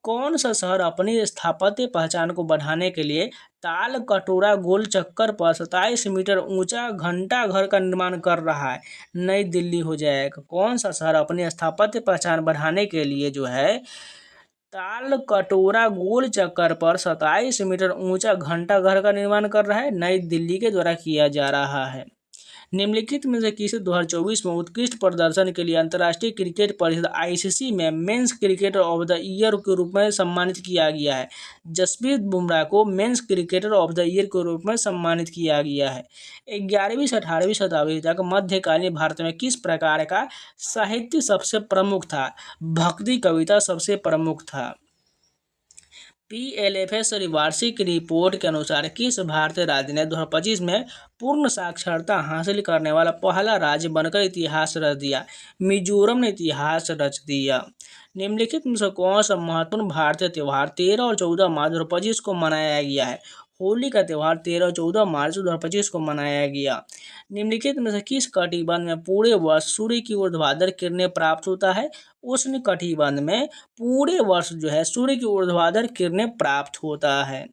कौन सा शहर अपनी स्थापत्य पहचान को बढ़ाने के लिए ताल कटोरा गोल चक्कर पर 27 मीटर ऊंचा घंटा घर का निर्माण कर रहा है? नई दिल्ली हो जाएगा। कौन सा शहर अपनी स्थापत्य पहचान बढ़ाने के लिए जो है ताल कटोरा गोल चक्कर पर 27 मीटर ऊंचा घंटा घर का निर्माण कर रहा है? नई दिल्ली के द्वारा किया जा रहा है। निम्नलिखित में से किसे 2024 में उत्कृष्ट प्रदर्शन के लिए अंतर्राष्ट्रीय क्रिकेट परिषद आईसीसी में men's cricketer of the year के रूप में सम्मानित किया गया है? जसप्रीत बुमराह को men's cricketer of the year के रूप में सम्मानित किया गया है। 11वीं से 18वीं शताब्दी तक मध्यकालीन भारत में किस प्रकार का साहित्य सबसे प्रमुख था? भक्ति कविता सबसे प्रमुख था। PLFS वार्षिक रिपोर्ट के अनुसार किस भारतीय राज्य ने 2025 में पूर्ण साक्षरता हासिल करने वाला पहला राज्य बनकर इतिहास रच दिया? मिजोरम ने इतिहास रच दिया। निम्नलिखित में से कौन सा महत्वपूर्ण भारतीय त्यौहार 13 और 14 मार्च 2025 को मनाया गया है? होली का त्यौहार 13 और 14 मार्च 2025 को मनाया गया। निम्नलिखित में से किस कटिबंध में पूरे वर्ष सूर्य की ऊर्ध्वाधर किरणें प्राप्त होता है? उष्ण कटिबंध में पूरे वर्ष जो है सूर्य की ऊर्ध्वाधर किरणें प्राप्त होता है।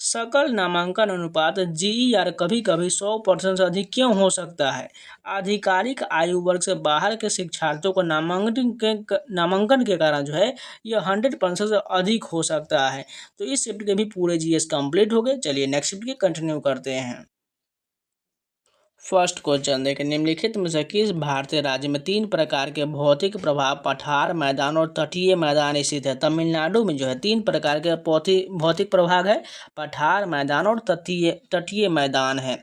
सकल नामांकन अनुपात GER कभी कभी 100% से अधिक क्यों हो सकता है? आधिकारिक आयु वर्ग से बाहर के शिक्षार्थियों को नामांकन के कारण जो है यह 100% से अधिक हो सकता है। तो इस शिफ्ट के भी पूरे GS कंप्लीट हो गए। चलिए नेक्स्ट शिफ्ट के कंटिन्यू करते हैं। फर्स्ट क्वेश्चन देखें, निम्नलिखित में से किस भारतीय राज्य में 3 प्रकार के भौतिक प्रभाव पठार मैदान और तटीय मैदान स्थित है? तमिलनाडु में जो है 3 प्रकार के भौतिक प्रभाव है, पठार मैदान और तटीय मैदान है।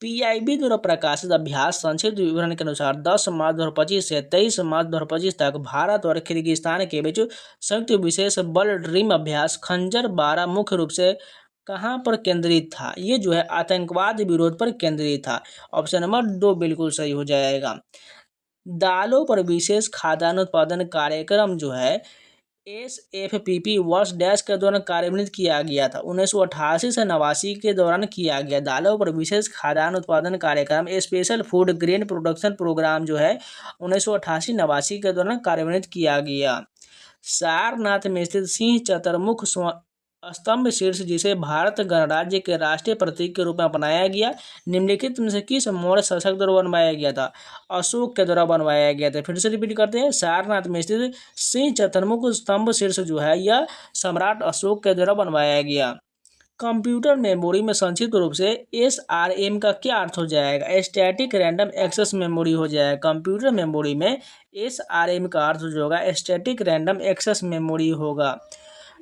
PIB द्वारा प्रकाशित अभ्यास संक्षिप्त विवरण के अनुसार 10 मार्च 2025 से 23 मार्च 2025 तक भारत और किर्गिस्तान के बीच संयुक्त विशेष बल ड्रीम अभ्यास खंजर 12 मुख्य रूप से कहाँ पर केंद्रित था? ये जो है आतंकवाद विरोध पर केंद्रित था। ऑप्शन नंबर 2 बिल्कुल सही हो जाएगा। दालों पर विशेष खाद्यान्न उत्पादन कार्यक्रम जो है SFPP वर्ष डैश के दौरान कार्यान्वित किया गया था। 1988 से 89 के दौरान किया गया। दालों पर विशेष खाद्यान्न उत्पादन कार्यक्रम special food grain production programme जो है 1988-89 के दौरान कार्यान्वित किया गया। सारनाथ में स्थित सिंह चतुर्मुख स्तंभ शीर्ष जिसे भारत गणराज्य के राष्ट्रीय प्रतीक के रूप में अपनाया गया, निम्नलिखित में से किस मौर्य शासक द्वारा बनवाया गया था? अशोक के द्वारा बनवाया गया था। फिर से रिपीट करते हैं, सारनाथ में स्थित सिंह चतुर्मुख स्तंभ शीर्ष जो है यह सम्राट अशोक के द्वारा बनवाया गया। कंप्यूटर मेमोरी में संक्षिप्त रूप से SRM का क्या अर्थ हो जाएगा? स्टैटिक रैंडम एक्सेस मेमोरी हो जाएगा। कंप्यूटर मेमोरी में SRM का अर्थ जो होगा स्टैटिक रैंडम एक्सेस मेमोरी होगा।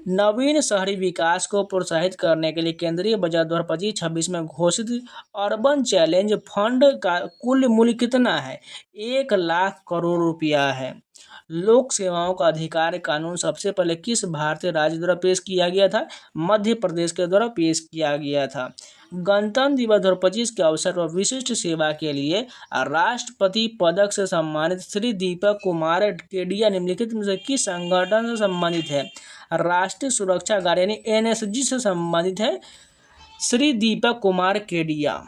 नवीन शहरी विकास को प्रोत्साहित करने के लिए केंद्रीय बजट 2025-26 में घोषित अर्बन चैलेंज फंड का कुल मूल्य कितना है? 1 लाख करोड़ रुपया है। लोक सेवाओं का अधिकार कानून सबसे पहले किस भारतीय राज्य द्वारा पेश किया गया था? मध्य प्रदेश के द्वारा पेश किया गया था। गणतंत्र दिवस 2025 के अवसर पर विशिष्ट सेवा के लिए राष्ट्रपति पदक से सम्मानित श्री दीपक कुमार केडिया निम्नलिखित में से किस संगठन से संबंधित है? राष्ट्रीय सुरक्षा गार्ड यानी NSG से संबंधित है श्री दीपक कुमार केडिया।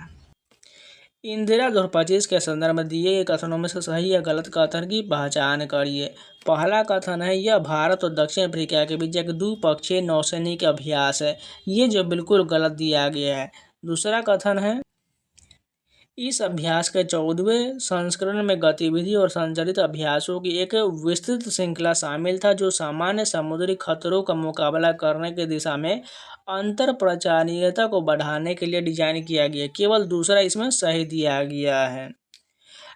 इंदिरा 2025 के संदर्भ में दिए गए कथनों में से सही या गलत कथन की पहचान करिए। पहला कथन है यह भारत और दक्षिण अफ्रीका के बीच एक द्विपक्षीय नौसैनिक अभ्यास है, ये जो बिल्कुल गलत दिया गया है। दूसरा कथन है इस अभ्यास के 14वें संस्करण में गतिविधि और संचालित अभ्यासों की एक विस्तृत श्रृंखला शामिल था जो सामान्य समुद्री खतरों का मुकाबला करने की दिशा में अंतर प्रचारणीयता को बढ़ाने के लिए डिजाइन किया गया। केवल दूसरा इसमें सही दिया गया है।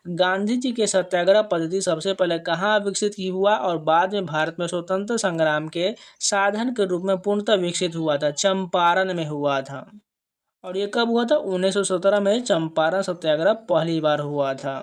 गांधी जी के सत्याग्रह पद्धति सबसे पहले कहाँ विकसित हुआ और बाद में भारत में स्वतंत्र संग्राम के साधन के रूप में पूर्णतः विकसित हुआ था? चंपारण में हुआ था। और ये कब हुआ था? 1917 में चंपारण सत्याग्रह पहली बार हुआ था।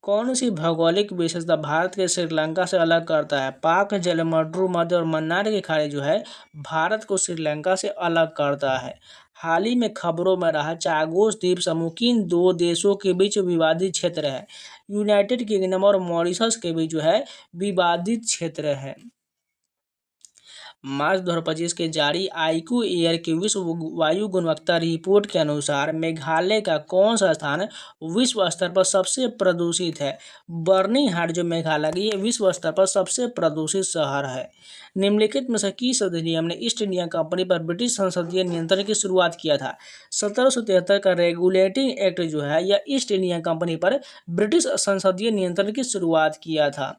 कौन सी भौगोलिक विशेषता भारत के श्रीलंका से अलग करता है? पाक जलमड्रू मध्य और मन्नार की खाड़ी जो है भारत को श्रीलंका से अलग करता है। हाल ही में खबरों में रहा चागोस द्वीप समूह किन 2 देशों के बीच विवादित क्षेत्र है? यूनाइटेड किंगडम और मॉरिशस के बीच जो है विवादित क्षेत्र है। मार्च 2025 के जारी आईक्यू एयर की विश्व वायु गुणवत्ता रिपोर्ट के अनुसार मेघालय का कौन सा स्थान विश्व स्तर पर सबसे प्रदूषित है? बर्निहाट जो मेघालय की ये विश्व स्तर पर सबसे प्रदूषित शहर है। निम्नलिखित में से किस अधिनियम ने ईस्ट इंडिया कंपनी पर ब्रिटिश संसदीय नियंत्रण की शुरुआत किया था? 1773 का रेगुलेटिंग एक्ट जो है यह ईस्ट इंडिया कंपनी पर ब्रिटिश संसदीय नियंत्रण की शुरुआत किया था।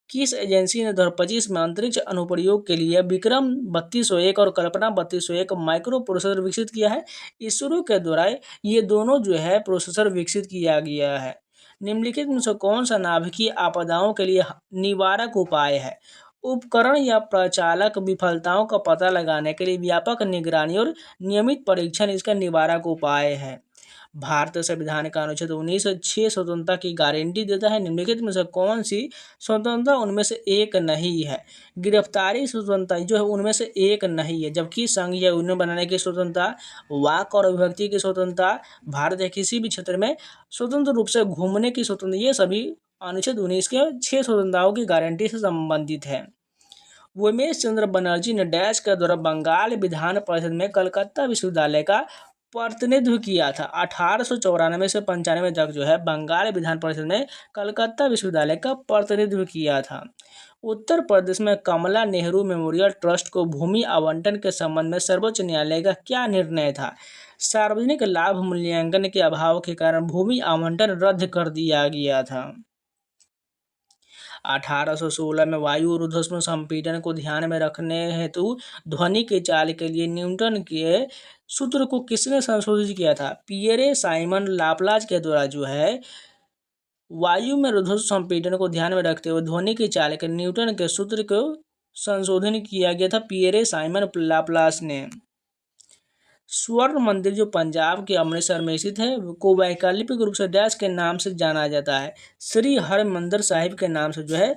किस एजेंसी ने 2025 में अंतरिक्ष अनुप्रयोग के लिए विक्रम 3201 और कल्पना 3201 माइक्रो प्रोसेसर विकसित किया है? इसरो के द्वारा ये दोनों जो है प्रोसेसर विकसित किया गया है। निम्नलिखित में से कौन सा नाभिकीय आपदाओं के लिए निवारक उपाय है? उपकरण या प्रचालक विफलताओं का पता लगाने के लिए व्यापक निगरानी और नियमित परीक्षण इसका निवारक उपाय है। भारतीय संविधान का अनुच्छेद 19(6) स्वतंत्रता की गारंटी देता है। निम्नलिखित में से कौन सी स्वतंत्रता उनमें से एक नहीं है? गिरफ्तारी स्वतंत्रता जो है उनमें से एक नहीं है, जबकि संघ या यूनियन बनाने की स्वतंत्रता, वाक और अभिव्यक्ति की स्वतंत्रता, भारत या किसी भी क्षेत्र में स्वतंत्र रूप से घूमने की स्वतंत्रता, ये सभी अनुच्छेद 19 के 6 स्वतंत्रताओं की गारंटी से संबंधित है। उमेश चंद्र बनर्जी ने डैश के द्वारा बंगाल विधान परिषद में कलकत्ता विश्वविद्यालय का प्रतिनिधित्व किया था। 1894 से 95 तक जो है बंगाल विधान परिषद में कलकत्ता विश्वविद्यालय का प्रतिनिधित्व किया था। उत्तर प्रदेश में कमला नेहरू मेमोरियल ट्रस्ट को भूमि आवंटन के संबंध में सर्वोच्च न्यायालय का क्या निर्णय था? सार्वजनिक लाभ मूल्यांकन के अभाव के कारण भूमि आवंटन रद्द कर दिया गया था। 1816 में वायु और ऊर्ध्वश्म संपीड़न को ध्यान में रखने हेतु ध्वनि के चाल के लिए न्यूटन के सूत्र को किसने संशोधित किया था? पियरे साइमन लाप्लास के द्वारा जो है वायु में ऊर्ध्वश्म संपीड़न को ध्यान में रखते हुए ध्वनि की चाल के न्यूटन के सूत्र को संशोधन किया गया था पियरे साइमन लाप्लास ने। स्वर्ण मंदिर जो पंजाब के अमृतसर में स्थित है को वैकल्पिक रूप से डैश के नाम से जाना जाता है? श्री हरमंदिर साहिब के नाम से जो है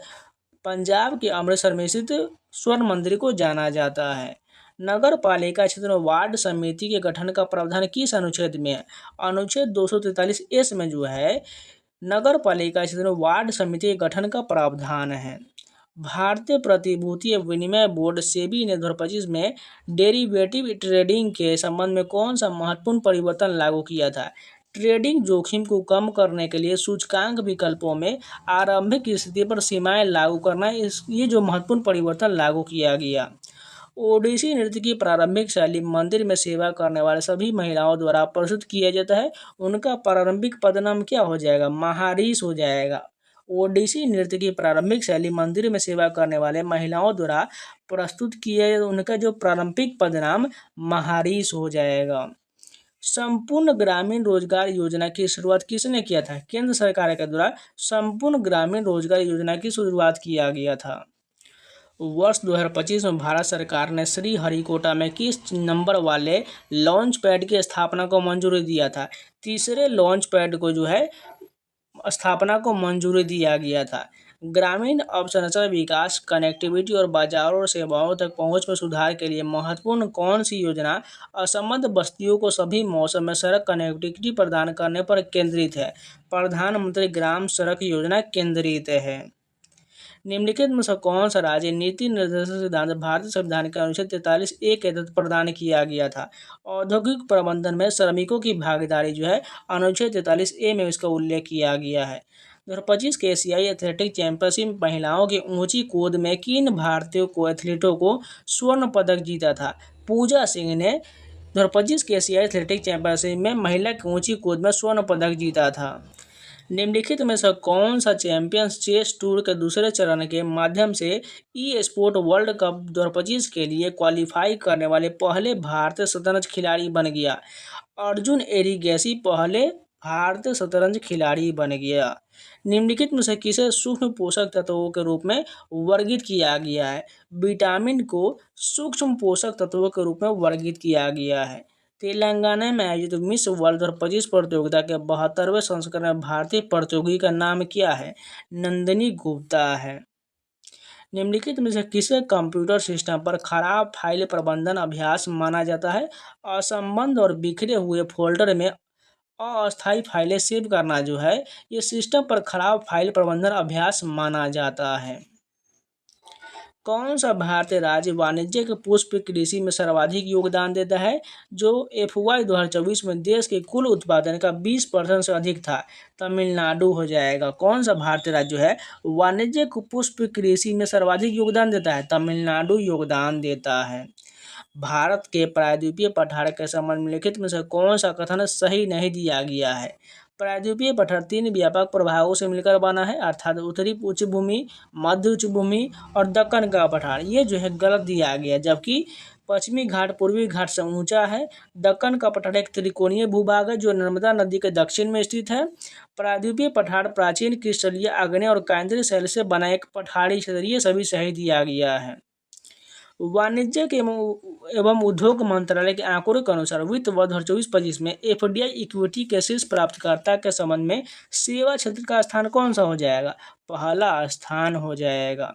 पंजाब के अमृतसर में स्थित स्वर्ण मंदिर को जाना जाता है। नगर पालिका क्षेत्र में वार्ड समिति के गठन का प्रावधान किस अनुच्छेद में है? अनुच्छेद 243(s) में जो है नगर पालिका क्षेत्र में वार्ड समिति के गठन का प्रावधान है। भारतीय प्रतिभूति विनिमय बोर्ड सेबी ने 2025 में डेरिवेटिव ट्रेडिंग के संबंध में कौन सा महत्वपूर्ण परिवर्तन लागू किया था? ट्रेडिंग जोखिम को कम करने के लिए सूचकांक विकल्पों में आरंभिक स्थिति पर सीमाएं लागू करना, ये जो महत्वपूर्ण परिवर्तन लागू किया गया। ओडिसी नृत्य की प्रारंभिक शैली मंदिर में सेवा करने वाले सभी महिलाओं द्वारा प्रस्तुत किया जाता है। उनका प्रारंभिक पदनाम क्या हो जाएगा? महारीस हो जाएगा। ओडिसी नृत्य की प्रारंभिक शैली मंदिर में सेवा करने वाले महिलाओं द्वारा प्रस्तुत किया उनका जो प्रारंभिक पदनाम महारीस हो जाएगा। संपूर्ण ग्रामीण रोजगार योजना की शुरुआत किसने किया था? केंद्र सरकार के द्वारा संपूर्ण ग्रामीण रोजगार योजना की शुरुआत किया गया था। वर्ष 2025 में भारत सरकार ने श्रीहरिकोटा में किस नंबर वाले लॉन्च पैड की स्थापना को मंजूरी दिया था? तीसरे लॉन्च पैड को जो है स्थापना को मंजूरी दिया गया था। ग्रामीण अवसंरचना विकास, कनेक्टिविटी और बाजारों और सेवाओं तक पहुंच में सुधार के लिए महत्वपूर्ण कौन सी योजना असंबद्ध बस्तियों को सभी मौसम में सड़क कनेक्टिविटी प्रदान करने पर केंद्रित है? प्रधानमंत्री ग्राम सड़क योजना केंद्रित है। निम्नलिखित में से कौन सा राज्य नीति निर्देशन सिद्धांत भारतीय संविधान के अनुच्छेद 43(a) के तहत प्रदान किया गया था? औद्योगिक प्रबंधन में श्रमिकों की भागीदारी जो है अनुच्छेद 43(a) में इसका उल्लेख किया गया है। 2025 के एशियाई एथलेटिक चैंपियनशिप में महिलाओं की ऊंची कूद में किन भारतीय एथलीटों को स्वर्ण पदक जीता था? पूजा सिंह ने 2025 के एशियाई एथलेटिक चैंपियनशिप में महिला की ऊंची कूद में स्वर्ण पदक जीता था। निम्नलिखित में से कौन सा चैंपियंस चेस टूर के दूसरे चरण के माध्यम से ई स्पोर्ट वर्ल्ड कप 2025 के लिए क्वालिफाई करने वाले पहले भारतीय शतरंज खिलाड़ी बन गया? अर्जुन एरिगैसी पहले भारतीय शतरंज खिलाड़ी बन गया। निम्नलिखित में से किसे सूक्ष्म पोषक तत्वों के रूप में वर्गीकृत किया गया है? विटामिन को सूक्ष्म पोषक तत्वों के रूप में वर्गीकृत किया गया है। तेलंगाना में आयोजित मिस वर्ल्ड 2025 प्रतियोगिता के 72वें संस्करण में भारतीय प्रतियोगी का नाम क्या है? नंदिनी गुप्ता है। निम्नलिखित में से किसे कंप्यूटर सिस्टम पर खराब फाइल प्रबंधन अभ्यास माना जाता है? असंबद्ध और बिखरे हुए फोल्डर में अस्थायी फाइलें सेव करना जो है ये सिस्टम पर खराब फाइल प्रबंधन अभ्यास माना जाता है। कौन सा भारतीय राज्य वाणिज्यिक पुष्प कृषि में सर्वाधिक योगदान देता है, जो FY 2024 में देश के कुल उत्पादन का 20% से अधिक था? तमिलनाडु हो जाएगा। कौन सा भारतीय राज्य जो है वाणिज्यिक पुष्प कृषि में सर्वाधिक योगदान देता है? तमिलनाडु योगदान देता है। भारत के प्रायद्वीपीय पठार के संबंध में निम्नलिखित में से कौन सा कथन सही नहीं दिया गया है? प्रायद्वीपीय पठार 3 व्यापक प्रभागों से मिलकर बना है, अर्थात उत्तरी उच्च भूमि, मध्य उच्च भूमि और दक्कन का पठार। ये जो है गलत दिया गया, जबकि पश्चिमी घाट पूर्वी घाट से ऊंचा है। दक्कन का पठार एक त्रिकोणीय भूभाग है जो नर्मदा नदी के दक्षिण में स्थित है। प्रायद्वीपीय पठार प्राचीन क्रिस्टलीय आग्नेय और केंद्रीय शैल से बना एक पठारी क्षेत्र। ये सभी सही दिया गया है। वाणिज्यिक एवं उद्योग मंत्रालय के आंकड़ों के अनुसार वित्त वर्ष 2024-25 में FDI इक्विटी के शीर्ष प्राप्तकर्ता के संबंध में सेवा क्षेत्र का स्थान कौन सा हो जाएगा? पहला स्थान हो जाएगा।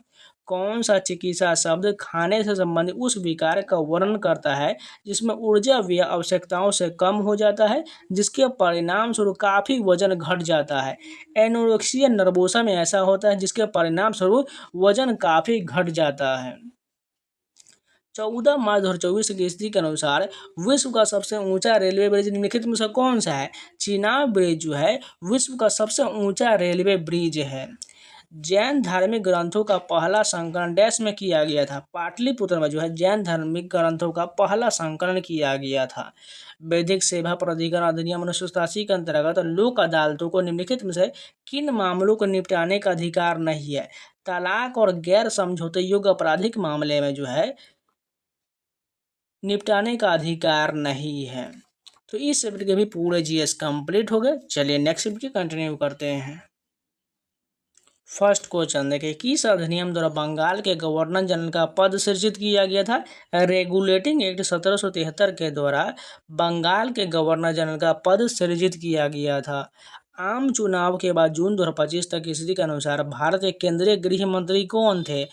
कौन सा चिकित्सा शब्द खाने से संबंधित उस विकार का वर्णन करता है जिसमें ऊर्जा व्यय आवश्यकताओं से कम हो जाता है, जिसके परिणाम स्वरूप काफी वजन घट जाता है? एनोरेक्सिया नर्वोसा में ऐसा होता है जिसके परिणाम स्वरूप वजन काफी घट जाता है। 14 मार्च 2024 की स्थिति के अनुसार विश्व का सबसे ऊंचा रेलवे ब्रिज निम्नलिखित में से कौन सा है? चिनाब ब्रिज जो है विश्व का सबसे ऊंचा रेलवे ब्रिज है। जैन धार्मिक ग्रंथों का पहला संकलन डैश में किया गया था? पाटलिपुत्र में जो है जैन धार्मिक ग्रंथों का पहला संकलन किया गया था। वैदिक सेवा प्राधिकरण अधिनियम 1987 के अंतर्गत लोक अदालतों को निम्नलिखित में से किन मामलों को निपटाने का अधिकार नहीं है? तलाक और गैर समझौते योग्य आपराधिक मामले में जो है निपटाने का अधिकार नहीं है। तो इस चैप्टर के भी पूरे GS कंप्लीट हो गए। चलिए नेक्स्ट चैप्टर कंटिन्यू करते हैं। फर्स्ट क्वेश्चन देखिए, किस अधिनियम द्वारा बंगाल के गवर्नर जनरल का पद सृजित किया गया था? रेगुलेटिंग एक्ट 1773 के द्वारा बंगाल के गवर्नर जनरल का पद सृजित किया गया था। आम चुनाव के बाद जून 2025 तक की स्थिति के अनुसार भारत के केंद्रीय गृह मंत्री कौन थे?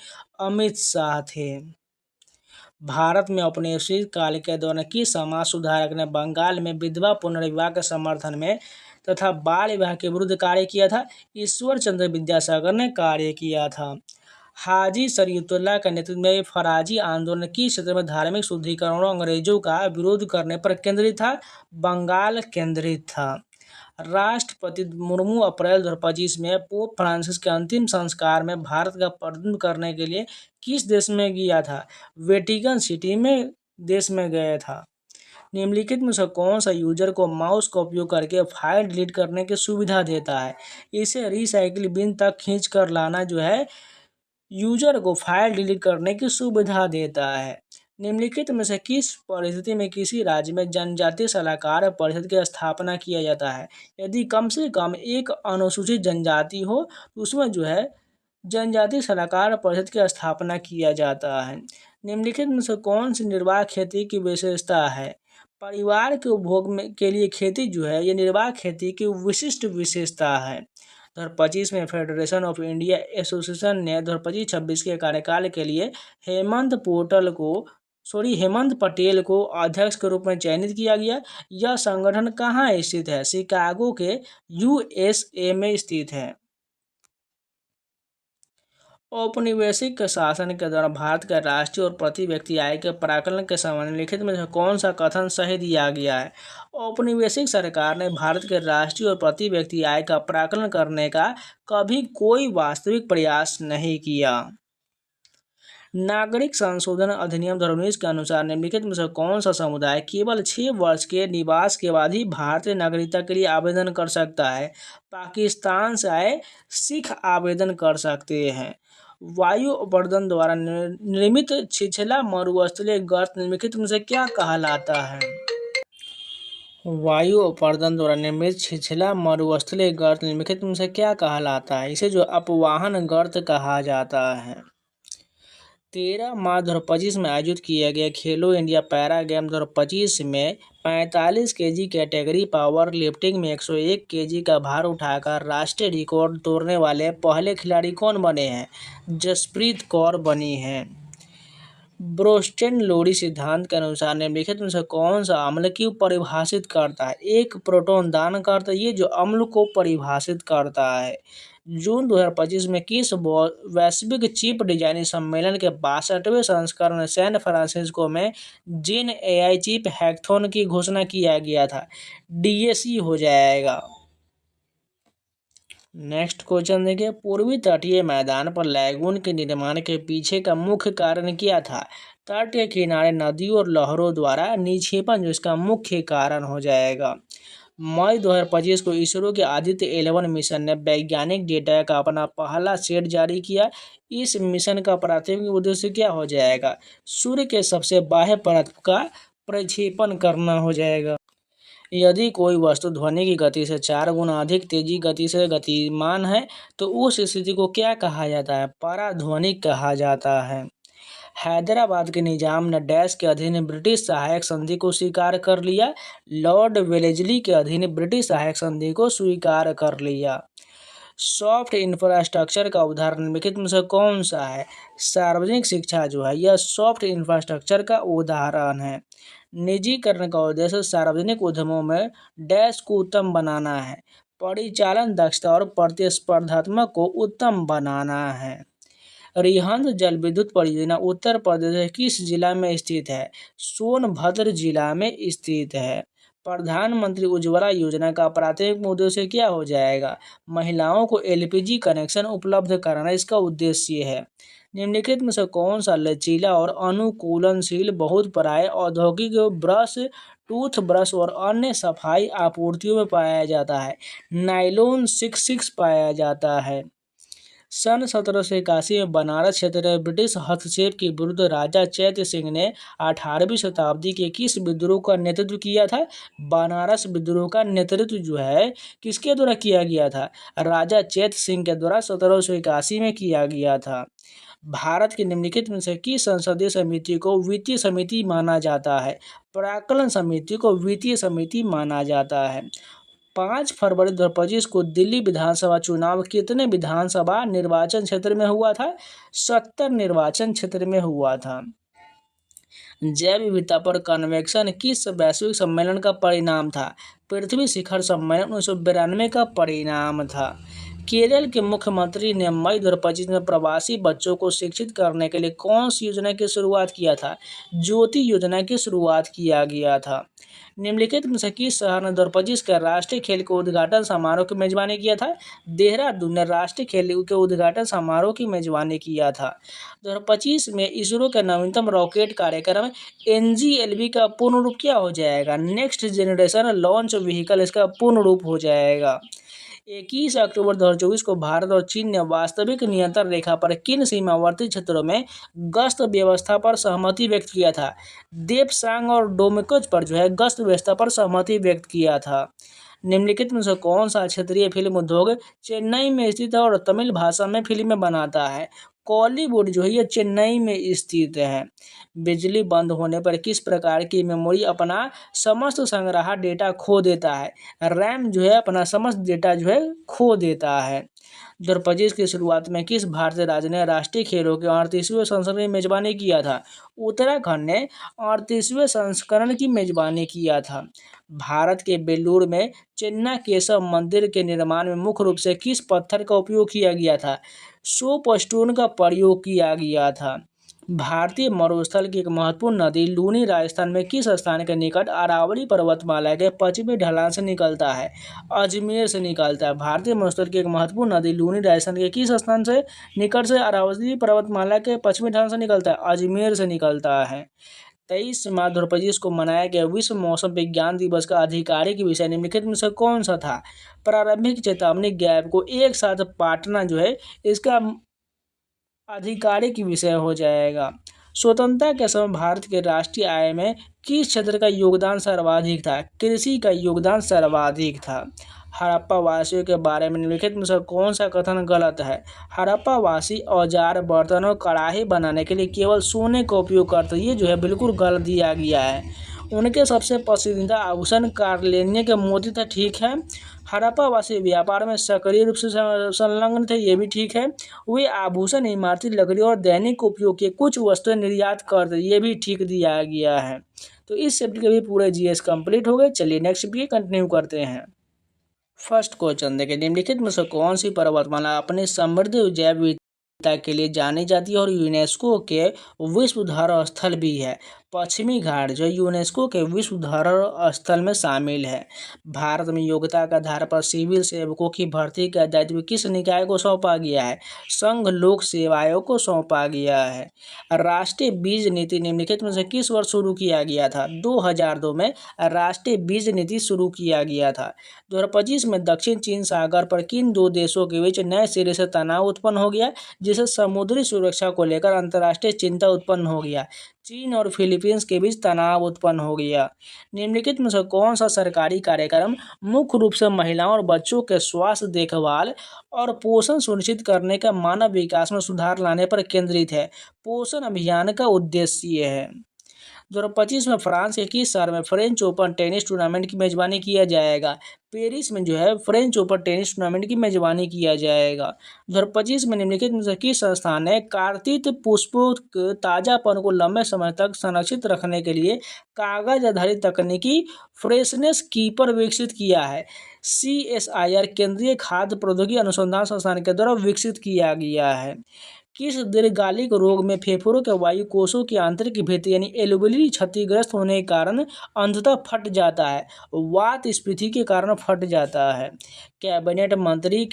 अमित शाह थे। भारत में औपनिवेशिक काल के दौरान किस समाज सुधारक ने बंगाल में विधवा पुनर्विवाह के समर्थन में तथा बाल विवाह के विरुद्ध कार्य किया था? ईश्वर चंद्र विद्यासागर ने कार्य किया था। हाजी शरीयतुल्लाह के नेतृत्व में फराजी आंदोलन किस क्षेत्र में धार्मिक शुद्धिकरण और अंग्रेजों का विरोध करने पर केंद्रित था? बंगाल केंद्रित था। राष्ट्रपति मुर्मू अप्रैल 2025 में पोप फ्रांसिस के अंतिम संस्कार में भारत का प्रतिनिधित्व करने के लिए किस देश में गया था? वेटिकन सिटी में देश में गया था। निम्नलिखित में से कौन सा यूजर को माउस का उपयोग करके फाइल डिलीट करने की सुविधा देता है? इसे रिसाइकिल बिन तक खींच कर लाना जो है यूजर को फाइल डिलीट करने की सुविधा देता है। निम्नलिखित में से किस परिस्थिति में किसी राज्य में जनजातीय सलाहकार परिषद की स्थापना किया जाता है? यदि कम से कम एक अनुसूचित जनजाति हो तो उसमें जो है जनजातीय सलाहकार परिषद की स्थापना किया जाता है। निम्नलिखित में से कौन सी निर्वाह खेती की विशेषता है? परिवार के उपभोग में के लिए खेती जो है ये निर्वाह खेती की विशिष्ट विशेषता है। 2025 में फेडरेशन ऑफ इंडिया एसोसिएशन ने 2025-26 के कार्यकाल के लिए हेमंत पटेल को अध्यक्ष के रूप में चयनित किया गया। यह संगठन कहाँ स्थित है? शिकागो के USA में स्थित है। औपनिवेशिक शासन के दौरान भारत के राष्ट्रीय और प्रति व्यक्ति आय के प्राकलन के संबंध में लिखित में कौन सा कथन सही दिया गया है? औपनिवेशिक सरकार ने भारत के राष्ट्रीय और प्रति व्यक्ति आय का प्राकलन करने का कभी कोई वास्तविक प्रयास नहीं किया। नागरिक संशोधन अधिनियम 2019 के अनुसार निम्नलिखित में से कौन सा समुदाय केवल 6 वर्ष के निवास के बाद ही भारतीय नागरिकता के लिए आवेदन कर सकता है? पाकिस्तान से आए सिख आवेदन कर सकते हैं। वायु अपर्दन द्वारा निर्मित छिछला मरुस्थलीय गर्त निम्नलिखित में से क्या कहलाता है? वायु अपर्दन द्वारा निर्मित छिछला मरुस्थलीय गर्त निम्नलिखित में से क्या कहलाता है? इसे जो अपवाहन गर्त कहा जाता है। 13 मार्च 2025 में आयोजित किया गया खेलो इंडिया पैरा गेम 2025 में 45 kg कैटेगरी पावर लिफ्टिंग में 101 kg का भार उठाकर राष्ट्रीय रिकॉर्ड तोड़ने वाले पहले खिलाड़ी कौन बने हैं? जसप्रीत कौर बनी हैं। ब्रोस्टेन लोडी सिद्धांत के अनुसार निम्नलिखित में से कौन सा अम्ल को परिभाषित करता है? एक प्रोटॉन दान करता है, ये जो अम्ल को परिभाषित करता है। जून 2025 में किस वैश्विक चिप डिजाइनिंग सम्मेलन के 62वें संस्करण सैन फ्रांसिस्को में जेन एआई चिप हैकथॉन की घोषणा किया गया था? डीएसी हो जाएगा। नेक्स्ट क्वेश्चन देखिए, पूर्वी तटीय मैदान पर लैगून के निर्माण के पीछे का मुख्य कारण क्या था? तट के किनारे नदियों और लहरों द्वारा निक्षेपण जो इसका मुख्य कारण हो जाएगा। मई 2025 को इसरो के आदित्य 11 मिशन ने वैज्ञानिक डेटा का अपना पहला सेट जारी किया। इस मिशन का प्राथमिक उद्देश्य क्या हो जाएगा? सूर्य के सबसे बाह्य परत का प्रक्षेपण करना हो जाएगा। यदि कोई वस्तु ध्वनि की गति से 4 गुना अधिक तेजी गति से गतिमान है तो उस स्थिति को क्या कहा जाता है? पराध्वनिक कहा जाता है। हैदराबाद के निजाम ने डैश के अधीन ब्रिटिश सहायक संधि को स्वीकार कर लिया। लॉर्ड वेलेजली के अधीन ब्रिटिश सहायक संधि को स्वीकार कर लिया। सॉफ्ट इंफ्रास्ट्रक्चर का उदाहरण निम्नलिखित में से कौन सा है? सार्वजनिक शिक्षा जो है यह सॉफ्ट इंफ्रास्ट्रक्चर का उदाहरण है। निजीकरण का उद्देश्य सार्वजनिक उद्यमों में डैश को उत्तम बनाना है। परिचालन दक्षता और प्रतिस्पर्धात्मक को उत्तम बनाना है। रिहंद जल विद्युत परियोजना उत्तर प्रदेश के किस जिला में स्थित है? सोनभद्र जिला में स्थित है। प्रधानमंत्री उज्ज्वला योजना का प्राथमिक उद्देश्य क्या हो जाएगा? महिलाओं को एलपीजी कनेक्शन उपलब्ध कराना इसका उद्देश्य है। निम्नलिखित में से कौन सा लचीला और अनुकूलनशील बहुत प्राय औद्योगिक ब्रश, टूथब्रश और अन्य सफाई आपूर्तियों में पाया जाता है? नायलॉन 66 पाया जाता है। सन 1781 में बनारस क्षेत्र में ब्रिटिश हस्तक्षेप के विरुद्ध राजा चैत्य सिंह ने 18वीं शताब्दी के किस विद्रोह का नेतृत्व किया था? बनारस विद्रोह का नेतृत्व जो है किसके द्वारा किया गया था? राजा चैत्य सिंह के द्वारा 1781 में किया गया था। भारत की निम्नलिखित में से किस संसदीय समिति को वित्तीय समिति माना जाता है? प्राक्कलन समिति को वित्तीय समिति माना जाता है। 5 फरवरी 2025 को दिल्ली विधानसभा चुनाव कितने विधानसभा निर्वाचन क्षेत्र में हुआ था? 70 निर्वाचन क्षेत्र में हुआ था। जैव विविधता पर कन्वेंशन किस वैश्विक सम्मेलन का परिणाम था? पृथ्वी शिखर सम्मेलन 1992 का परिणाम था। केरल के मुख्यमंत्री ने मई 2025 में प्रवासी बच्चों को शिक्षित करने के लिए कौन सी योजना की शुरुआत किया था? ज्योति योजना की शुरुआत किया गया था। निम्नलिखित में से किस शहर ने 2025 के राष्ट्रीय खेल के उद्घाटन समारोह की मेजबानी किया था? देहरादून ने राष्ट्रीय खेल के उद्घाटन समारोह की मेजबानी किया था। 2025 में इसरो के नवीनतम रॉकेट कार्यक्रम NGLV का पूर्ण रूप क्या हो जाएगा? नेक्स्ट जनरेशन लॉन्च व्हीकल इसका पूर्ण रूप हो जाएगा। 21 अक्टूबर 2024 को भारत और चीन ने वास्तविक नियंत्रण रेखा पर किन सीमावर्ती क्षेत्रों में गश्त व्यवस्था पर सहमति व्यक्त किया था? देपसांग और डोमकच पर जो है गश्त व्यवस्था पर सहमति व्यक्त किया था। निम्नलिखित में से कौन सा क्षेत्रीय फिल्म उद्योग चेन्नई में स्थित है और तमिल भाषा में फिल्में बनाता है? कॉलीवुड जो है ये चेन्नई में स्थित है। बिजली बंद होने पर किस प्रकार की मेमोरी अपना समस्त संग्रह डेटा खो देता है? रैम जो है अपना समस्त डेटा जो है खो देता है। 2025 की शुरुआत में किस भारतीय राज्य ने राष्ट्रीय खेलों के 38वें संस्करण की मेजबानी किया था? उत्तराखंड ने 38वें संस्करण की मेजबानी किया था। भारत के बेलूर में चिन्ना केशव मंदिर के निर्माण में मुख्य रूप से किस पत्थर का उपयोग किया गया था? सोपस्टोन का प्रयोग किया गया था। भारतीय मरुस्थल की एक महत्वपूर्ण नदी लूनी राजस्थान में किस स्थान के निकट अरावली पर्वतमाला के पश्चिमी ढलान से निकलता है? अजमेर से निकलता है। भारतीय मरुस्थल की एक महत्वपूर्ण नदी लूनी राजस्थान के किस स्थान से निकट से अरावली पर्वतमाला के पश्चिमी ढलान से निकलता है? अजमेर से निकलता है। 23 मार्च 2025 को मनाया गया विश्व मौसम विज्ञान दिवस का आधिकारिक विषय निम्नलिखित में से कौन सा था? प्रारंभिक चेतावनी गैप को एक साथ बांटना जो है इसका आधिकारिक विषय हो जाएगा। स्वतंत्रता के समय भारत के राष्ट्रीय आय में किस क्षेत्र का योगदान सर्वाधिक था? कृषि का योगदान सर्वाधिक था। हड़प्पा वासियों के बारे में निम्नलिखित में से कौन सा कथन गलत है? हड़प्पा वासी औजार, बर्तन और कढ़ाई बनाने के लिए केवल सोने का उपयोग करते, ये जो है बिल्कुल गलत दिया गया है। उनके सबसे पसंदीदा आभूषण कार्लेनिया के मोती थे, ठीक है। हड़प्पा वासी व्यापार में सक्रिय रूप से संलग्न थे, ये भी ठीक है। वे आभूषण, इमारती लकड़ी और दैनिक उपयोग के कुछ वस्तुएं निर्यात करते, ये भी ठीक दिया गया है। तो इस चैप्टर के भी पूरे GS कंप्लीट हो गए। चलिए नेक्स्ट भी कंटिन्यू करते हैं। फर्स्ट क्वेश्चन देखिए, निम्नलिखित में से कौन सी पर्वतमाला अपने समृद्ध जैव विविधता के लिए जानी जाती है और यूनेस्को के विश्व धरोहर स्थल भी है? पश्चिमी घाट जो यूनेस्को के विश्व धरोहर स्थल में शामिल है। भारत में योग्यता के आधार पर सिविल सेवकों की भर्ती का दायित्व किस निकाय को सौंपा गया है? संघ लोक सेवा आयोग को सौंपा गया है। राष्ट्रीय बीज नीति निम्नलिखित में से किस वर्ष शुरू किया गया था? 2002 में राष्ट्रीय बीज नीति शुरू किया गया था। 2025 में दक्षिण चीन सागर पर किन दो देशों के बीच नए सिरे से तनाव उत्पन्न हो गया, जिससे समुद्री सुरक्षा को लेकर अंतर्राष्ट्रीय चिंता उत्पन्न हो गया? चीन और फिलीपींस के बीच तनाव उत्पन्न हो गया। निम्नलिखित में से कौन सा सरकारी कार्यक्रम मुख्य रूप से महिलाओं और बच्चों के स्वास्थ्य देखभाल और पोषण सुनिश्चित करने का मानव विकास में सुधार लाने पर केंद्रित है? पोषण अभियान का उद्देश्य ये है। 2025 में फ्रांस के किस शहर में फ्रेंच ओपन टेनिस टूर्नामेंट की मेजबानी किया जाएगा? पेरिस में जो है फ्रेंच ओपन टेनिस टूर्नामेंट की मेजबानी किया जाएगा। 2025 में निम्नलिखित में से किस संस्थान ने कार्तिक पुष्पों के ताजापन को लंबे समय तक संरक्षित रखने के लिए कागज आधारित तकनीकी फ्रेशनेस कीपर विकसित किया है? CSIR केंद्रीय खाद्य प्रौद्योगिकी अनुसंधान संस्थान के द्वारा विकसित किया गया है। किस दीर्घकालिक रोग में फेफड़ों के वायु कोशों की आंतरिक भित्ति यानी एल्वेओली क्षतिग्रस्त होने के कारण अंततः फट जाता है? वात स्फीति के कारण फट जाता है। कैबिनेट मंत्री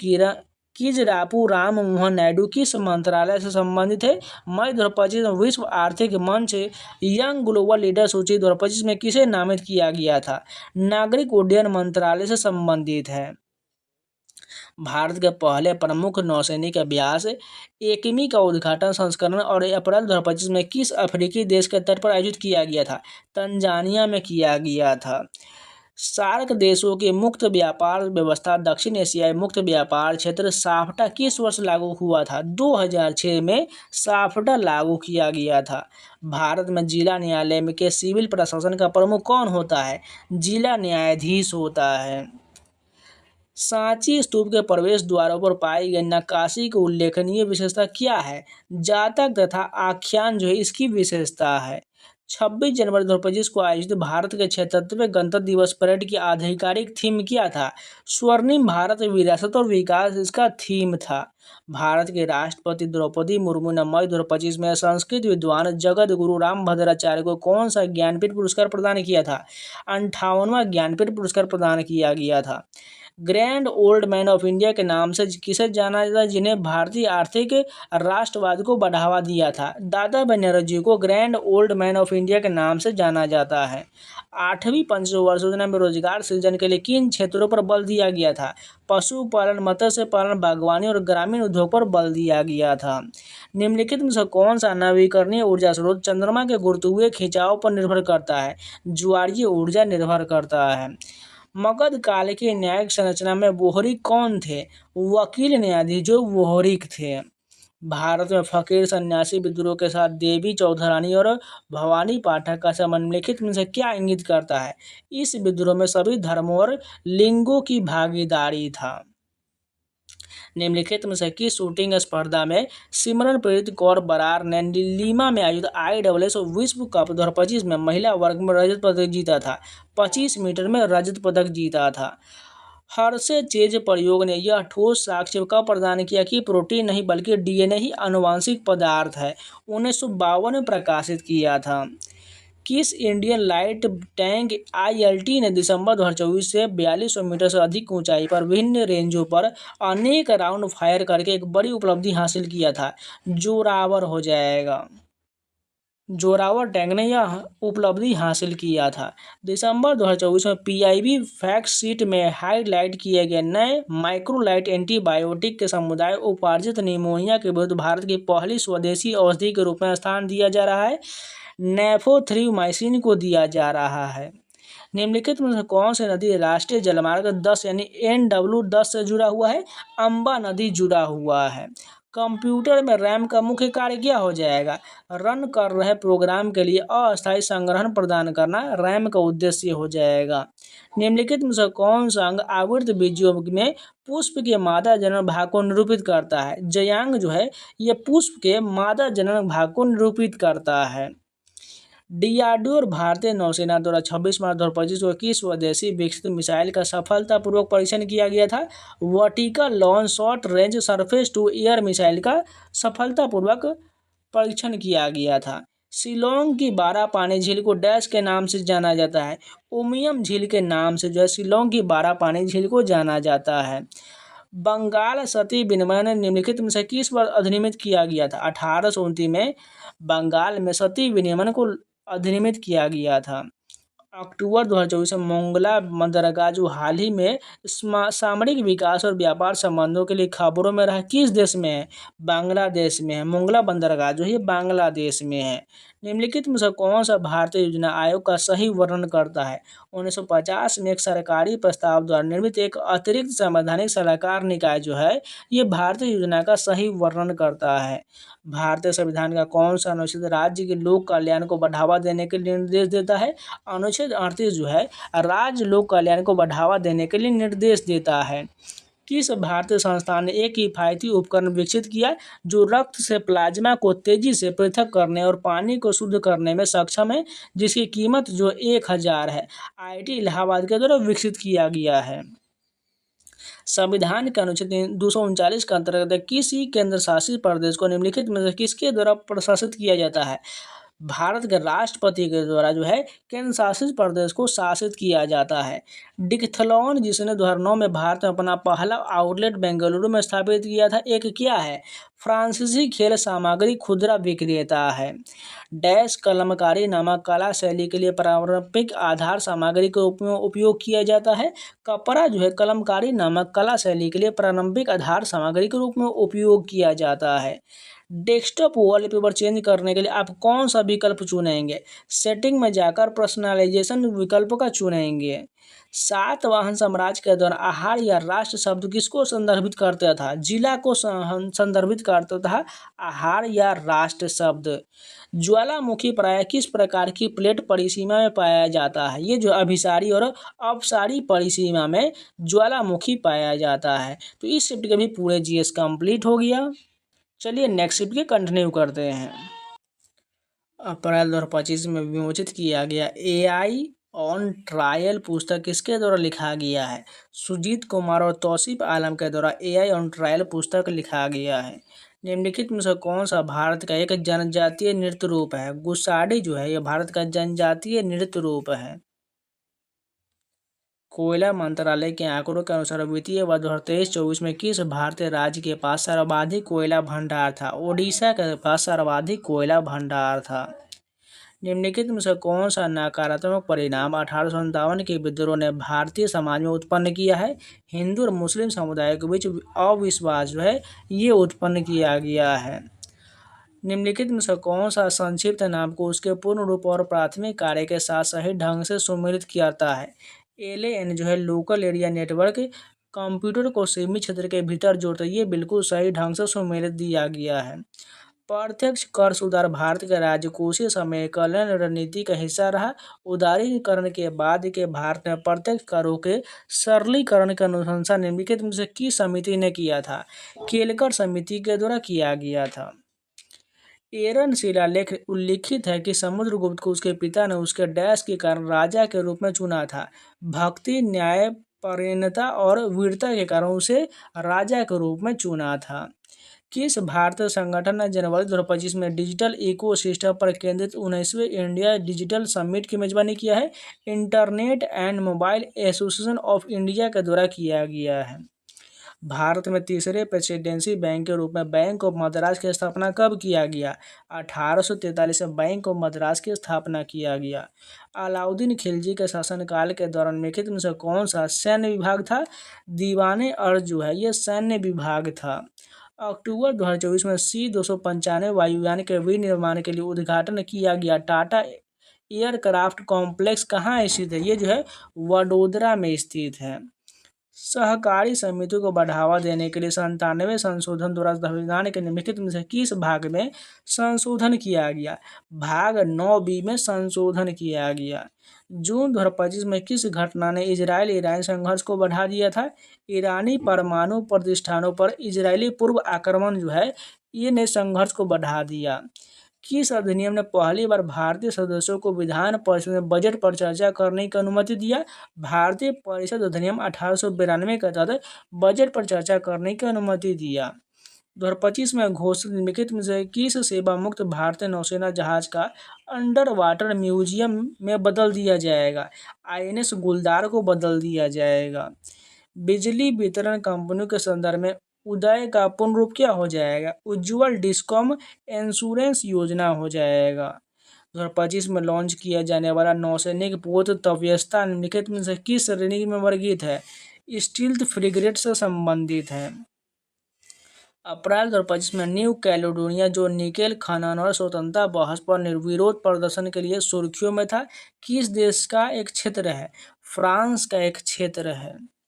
किजरापू राम मोहन नायडू किस मंत्रालय से संबंधित है? मई 2025 में विश्व आर्थिक मंच यंग ग्लोबल लीडर सूची 2025 में किसे नामित किया गया था? नागरिक उड्डयन मंत्रालय से संबंधित है। भारत के पहले प्रमुख नौसैनिक अभ्यास एकमी का उद्घाटन संस्करण और अप्रैल 2025 में किस अफ्रीकी देश के तट पर आयोजित किया गया था? तंजानिया में किया गया था। सार्क देशों की मुक्त व्यापार व्यवस्था दक्षिण एशियाई मुक्त व्यापार क्षेत्र साफ्टा किस वर्ष लागू हुआ था? 2006 में साफ्टा लागू किया गया था। भारत में जिला न्यायालय में के सिविल प्रशासन का प्रमुख कौन होता है? जिला न्यायाधीश होता है। सांची स्तूप के प्रवेश द्वारों पर पाई गई नक्काशी की उल्लेखनीय विशेषता क्या है? जातक तथा आख्यान जो है इसकी विशेषता है। 26 जनवरी 2025 को आयोजित भारत के 76वें गणतंत्र दिवस परेड की आधिकारिक थीम क्या था? स्वर्णिम भारत विरासत और विकास इसका थीम था। भारत के राष्ट्रपति द्रौपदी मुर्मू ने मई 2025 में संस्कृत विद्वान जगत गुरु रामभद्राचार्य को कौन सा ज्ञानपीठ पुरस्कार प्रदान किया था? 58वां ज्ञानपीठ पुरस्कार प्रदान किया गया था। Grand old man of India के नाम से किसे जाना जाता है, जिन्हें भारतीय आर्थिक राष्ट्रवाद को बढ़ावा दिया था? दादा भाई नौरोजी को grand old man of India के नाम से जाना जाता है। 8वीं पंचवर्ष योजना में रोजगार सृजन के लिए किन क्षेत्रों पर बल दिया गया था? पशुपालन, मत्स्य पालन, बागवानी और ग्रामीण उद्योग पर बल दिया गया था। निम्नलिखित में से कौन सा नवीकरणीय ऊर्जा स्रोत चंद्रमा के गुरुत्वीय खिंचाव पर निर्भर करता है? ज्वारीय ऊर्जा निर्भर करता है। मगध काल की न्यायिक संरचना में वोहरिक कौन थे? वकील न्यायाधीश जो वोहरिक थे। भारत में फकीर सन्यासी विद्रोह के साथ देवी चौधरानी और भवानी पाठक का संबंध निम्नलिखित में से क्या इंगित करता है? इस विद्रोह में सभी धर्मों और लिंगों की भागीदारी था। निम्नलिखित में से किस शूटिंग स्पर्धा में सिमरनप्रीत कौर बरार ने लीमा में आयोजित ISS विश्व कप 2025 में महिला वर्ग में रजत पदक जीता था? 25 मीटर में रजत पदक जीता था। हर्शे-चेज प्रयोग ने यह ठोस साक्ष्य कब प्रदान किया कि प्रोटीन नहीं बल्कि DNA ही आनुवांशिक पदार्थ है? 1952 में प्रकाशित किया था। किस इंडियन लाइट टैंक ILT ने दिसंबर 2024 से 4200 मीटर से अधिक ऊंचाई पर विभिन्न रेंजों पर अनेक राउंड फायर करके एक बड़ी उपलब्धि हासिल किया था? जोरावर हो जाएगा। जोरावर टैंक ने यह उपलब्धि हासिल किया था। दिसंबर 2024 में PIB फैक्ट शीट में हाईलाइट किए गए नए माइक्रोलाइट एंटीबायोटिक के समुदाय उपार्जित निमोनिया के विरुद्ध भारत की पहली स्वदेशी औषधि के रूप में स्थान दिया जा रहा है। नेफोथ्रीमाइसिन को दिया जा रहा है। निम्नलिखित में से कौन सी नदी राष्ट्रीय जलमार्ग 10 यानी NW10 से जुड़ा हुआ है? अम्बा नदी जुड़ा हुआ है। कंप्यूटर में रैम का मुख्य कार्य क्या हो जाएगा? रन कर रहे प्रोग्राम के लिए अस्थायी संग्रहण प्रदान करना रैम का उद्देश्य हो जाएगा। निम्नलिखित में से कौन सा अंग आवृत बीजों में पुष्प के मादा जनन भाग को निरूपित करता है? जयांग जो है यह पुष्प के मादा जनन भाग को निरूपित करता है। डीआरडीओ और भारतीय नौसेना द्वारा 26 मार्च 2025 को किस स्वदेशी विकसित मिसाइल का सफलतापूर्वक परीक्षण किया गया था? Vertical launch short range surface to air missile का सफलतापूर्वक परीक्षण किया गया था। शिलोंग की बारह पानी झील को डैश के नाम से जाना जाता है? उमियम झील के नाम से जो है शिलोंग की बारह पानी झील को जाना जाता है। बंगाल सती विनिमय निम्नलिखित में से किस वर्ष अधिनियमित किया गया था? 1829 में बंगाल में सती विनिमय को अधिनियमित किया गया था। अक्टूबर 2024 में मोंगला बंदरगाह जो हाल ही में सामरिक विकास और व्यापार संबंधों के लिए खबरों में रहा, किस देश में है? बांग्लादेश में है। मोंगला बंदरगाह जो है बांग्लादेश में है। निम्नलिखित में से कौन सा भारतीय योजना आयोग का सही वर्णन करता है? 1950 में एक सरकारी प्रस्ताव द्वारा निर्मित एक अतिरिक्त संवैधानिक सलाहकार निकाय जो है ये भारतीय योजना का सही वर्णन करता है। भारतीय संविधान का कौन सा अनुच्छेद राज्य के लोक कल्याण को बढ़ावा देने के लिए निर्देश देता है? अनुच्छेद 38 जो है राज्य लोक कल्याण को बढ़ावा देने के लिए निर्देश देता है। किस भारतीय संस्थान ने एक किफायती उपकरण विकसित किया जो रक्त से प्लाज्मा को तेजी से पृथक करने और पानी को शुद्ध करने में सक्षम है, जिसकी कीमत जो 1000 है? आईआईटी इलाहाबाद के द्वारा विकसित किया गया है। संविधान के अनुच्छेद 239 के अंतर्गत किसी केंद्र शासित प्रदेश को निम्नलिखित में से किसके द्वारा प्रशासित किया जाता है? भारत के राष्ट्रपति के द्वारा जो है केंद्र शासित प्रदेश को शासित किया जाता है। डिक्थलॉन जिसने 2009 में भारत में अपना पहला आउटलेट बेंगलुरु में स्थापित किया था, एक क्या है? फ्रांसीसी खेल सामग्री खुदरा विक्रेता है। डैश कलमकारी नामक कला शैली के लिए पारंपरिक आधार सामग्री का उपयोग किया जाता है। कपड़ा जो है कलमकारी नामक कला शैली के लिए पारंपरिक आधार सामग्री के रूप में उपयोग किया जाता है। डेस्कटॉप वॉलपेपर चेंज करने के लिए आप कौन सा विकल्प चुनेंगे? सेटिंग में जाकर पर्सनलाइजेशन विकल्प का चुनेंगे। सातवाहन साम्राज्य के दौरान आहार या राष्ट्र शब्द किसको संदर्भित करता था? जिला को संदर्भित करता था आहार या राष्ट्र शब्द। ज्वालामुखी प्रायः किस प्रकार की प्लेट परिसीमा में पाया जाता है? ये जो अभिसारी और अपसारी परिसीमा में ज्वालामुखी पाया जाता है। तो इस शिफ्ट के भी पूरे जीएस कंप्लीट हो गया। चलिए नेक्स्ट शिफ्ट के कंटिन्यू करते हैं। अप्रैल 2025 में विमोचित किया गया एआई ऑन ट्रायल पुस्तक किसके द्वारा लिखा गया है? सुजीत कुमार और तौसीफ आलम के द्वारा एआई ऑन ट्रायल पुस्तक लिखा गया है। निम्नलिखित में से कौन सा भारत का एक जनजातीय नृत्य रूप है? गुसाडी जो है यह भारत का जनजातीय नृत्य रूप है। कोयला मंत्रालय के आंकड़ों के अनुसार वित्तीय वर्ष 2023-24 में किस भारतीय राज्य के पास सर्वाधिक कोयला भंडार था? ओडिशा के पास सर्वाधिक कोयला भंडार था। निम्नलिखित में से कौन सा नकारात्मक परिणाम 1857 के विद्रोह ने भारतीय समाज में उत्पन्न किया है? हिंदू और मुस्लिम समुदाय के बीच अविश्वास जो है ये उत्पन्न किया गया है। निम्नलिखित में से कौन सा संक्षिप्त नाम को उसके पूर्ण रूप और प्राथमिक कार्य के साथ सही ढंग से सुमेलित करता है? LAN जो है लोकल एरिया नेटवर्क कंप्यूटर को सीमित क्षेत्र के भीतर जोड़ता है, ये बिल्कुल सही ढंग से सुमेलित दिया गया है। प्रत्यक्ष कर सुधार भारत के राजकोषीय समय कल्याण रणनीति का हिस्सा रहा। उदारीकरण के बाद के भारत में प्रत्यक्ष करों के सरलीकरण का अनुशंसा निम्नलिखित में से किस समिति ने किया था? केलकर समिति के द्वारा किया गया था। एरन शिलालेख उल्लिखित है कि समुद्रगुप्त को उसके पिता ने उसके डैश के कारण राजा के रूप में चुना था। भक्ति, न्याय, परायणता और वीरता के कारण उसे राजा के रूप में चुना था। किस भारतीय संगठन ने जनवरी 2025 में डिजिटल इकोसिस्टम पर केंद्रित 19वें इंडिया डिजिटल समिट की मेजबानी किया है? Internet and mobile association of India के द्वारा किया गया है। भारत में तीसरे प्रेसिडेंसी बैंक के रूप में बैंक ऑफ मद्रास की स्थापना कब किया गया? 1843 में बैंक ऑफ मद्रास की स्थापना किया गया। अलाउद्दीन खिलजी के शासनकाल के दौरान निम्नलिखित में से कौन सा सैन्य विभाग था? दीवाने अर्ज जो है ये सैन्य विभाग था। अक्टूबर 2024 में C-295 वायुयान के विनिर्माण के लिए उद्घाटन किया गया टाटा एयरक्राफ्ट कॉम्प्लेक्स कहाँ स्थित है? ये जो है वडोदरा में स्थित है। सहकारी समितियों को बढ़ावा देने के लिए 97वें संशोधन द्वारा संविधान के निम्नलिखित में से किस भाग में संशोधन किया गया? भाग 9B में संशोधन किया गया। जून 2025 में किस घटना ने इजरायल ईरान संघर्ष को बढ़ा दिया था? ईरानी परमाणु प्रतिष्ठानों पर इजरायली पूर्व आक्रमण जो है ये ने संघर्ष को बढ़ा दिया। किस अधिनियम ने पहली बार भारतीय सदस्यों को विधान परिषद में बजट पर चर्चा करने की अनुमति दिया? भारतीय परिषद अधिनियम 1892 के तहत बजट पर चर्चा करने की अनुमति दिया। 2025 में घोषित निम्नलिखित में से किस सेवा मुक्त भारतीय नौसेना जहाज का अंडर वाटर म्यूजियम में बदल दिया जाएगा? INS गुलदार को बदल दिया जाएगा। बिजली वितरण कंपनियों के संदर्भ में उदय का पूर्ण रूप क्या हो जाएगा? उज्ज्वल डिस्कॉम इंश्योरेंस योजना हो जाएगा। 2025 में लॉन्च किया जाने वाला नौसैनिक पोत तव्यस्ता निम्नलिखित में से किस श्रेणी में वर्गीकृत है? स्टील्थ फ्रिगेट से संबंधित है। अप्रैल 2025 में न्यू कैलेडोनिया जो निकेल खनन और स्वतंत्रता बहस पर निर्विरोध प्रदर्शन के लिए सुर्खियों में था, किस देश का एक क्षेत्र है? फ्रांस का एक क्षेत्र है।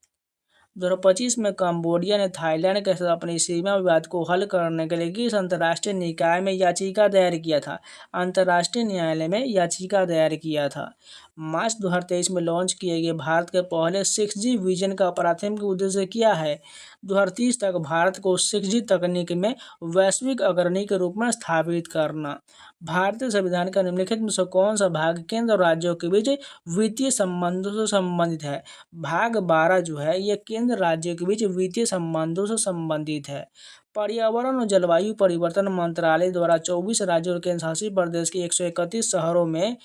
2025 में कंबोडिया ने थाईलैंड के साथ अपनी सीमा विवाद को हल करने के लिए किस अंतर्राष्ट्रीय निकाय में याचिका दायर किया था? अंतर्राष्ट्रीय न्यायालय में याचिका दायर किया था। मार्च 2023 में लॉन्च किए गए भारत के पहले 6G विजन का प्राथमिक उद्देश्य क्या है? 2030 तक भारत को 6G तकनीक में वैश्विक अग्रणी के रूप में स्थापित करना। भारतीय संविधान का निम्नलिखित में से कौन सा भाग केंद्र और राज्यों के बीच वित्तीय संबंधों से संबंधित है? भाग 12 जो है ये केंद्र राज्यों के बीच वित्तीय संबंधों से संबंधित है। पर्यावरण और जलवायु परिवर्तन मंत्रालय द्वारा 24 राज्यों और केंद्र शासित प्रदेश के 131 शहरों में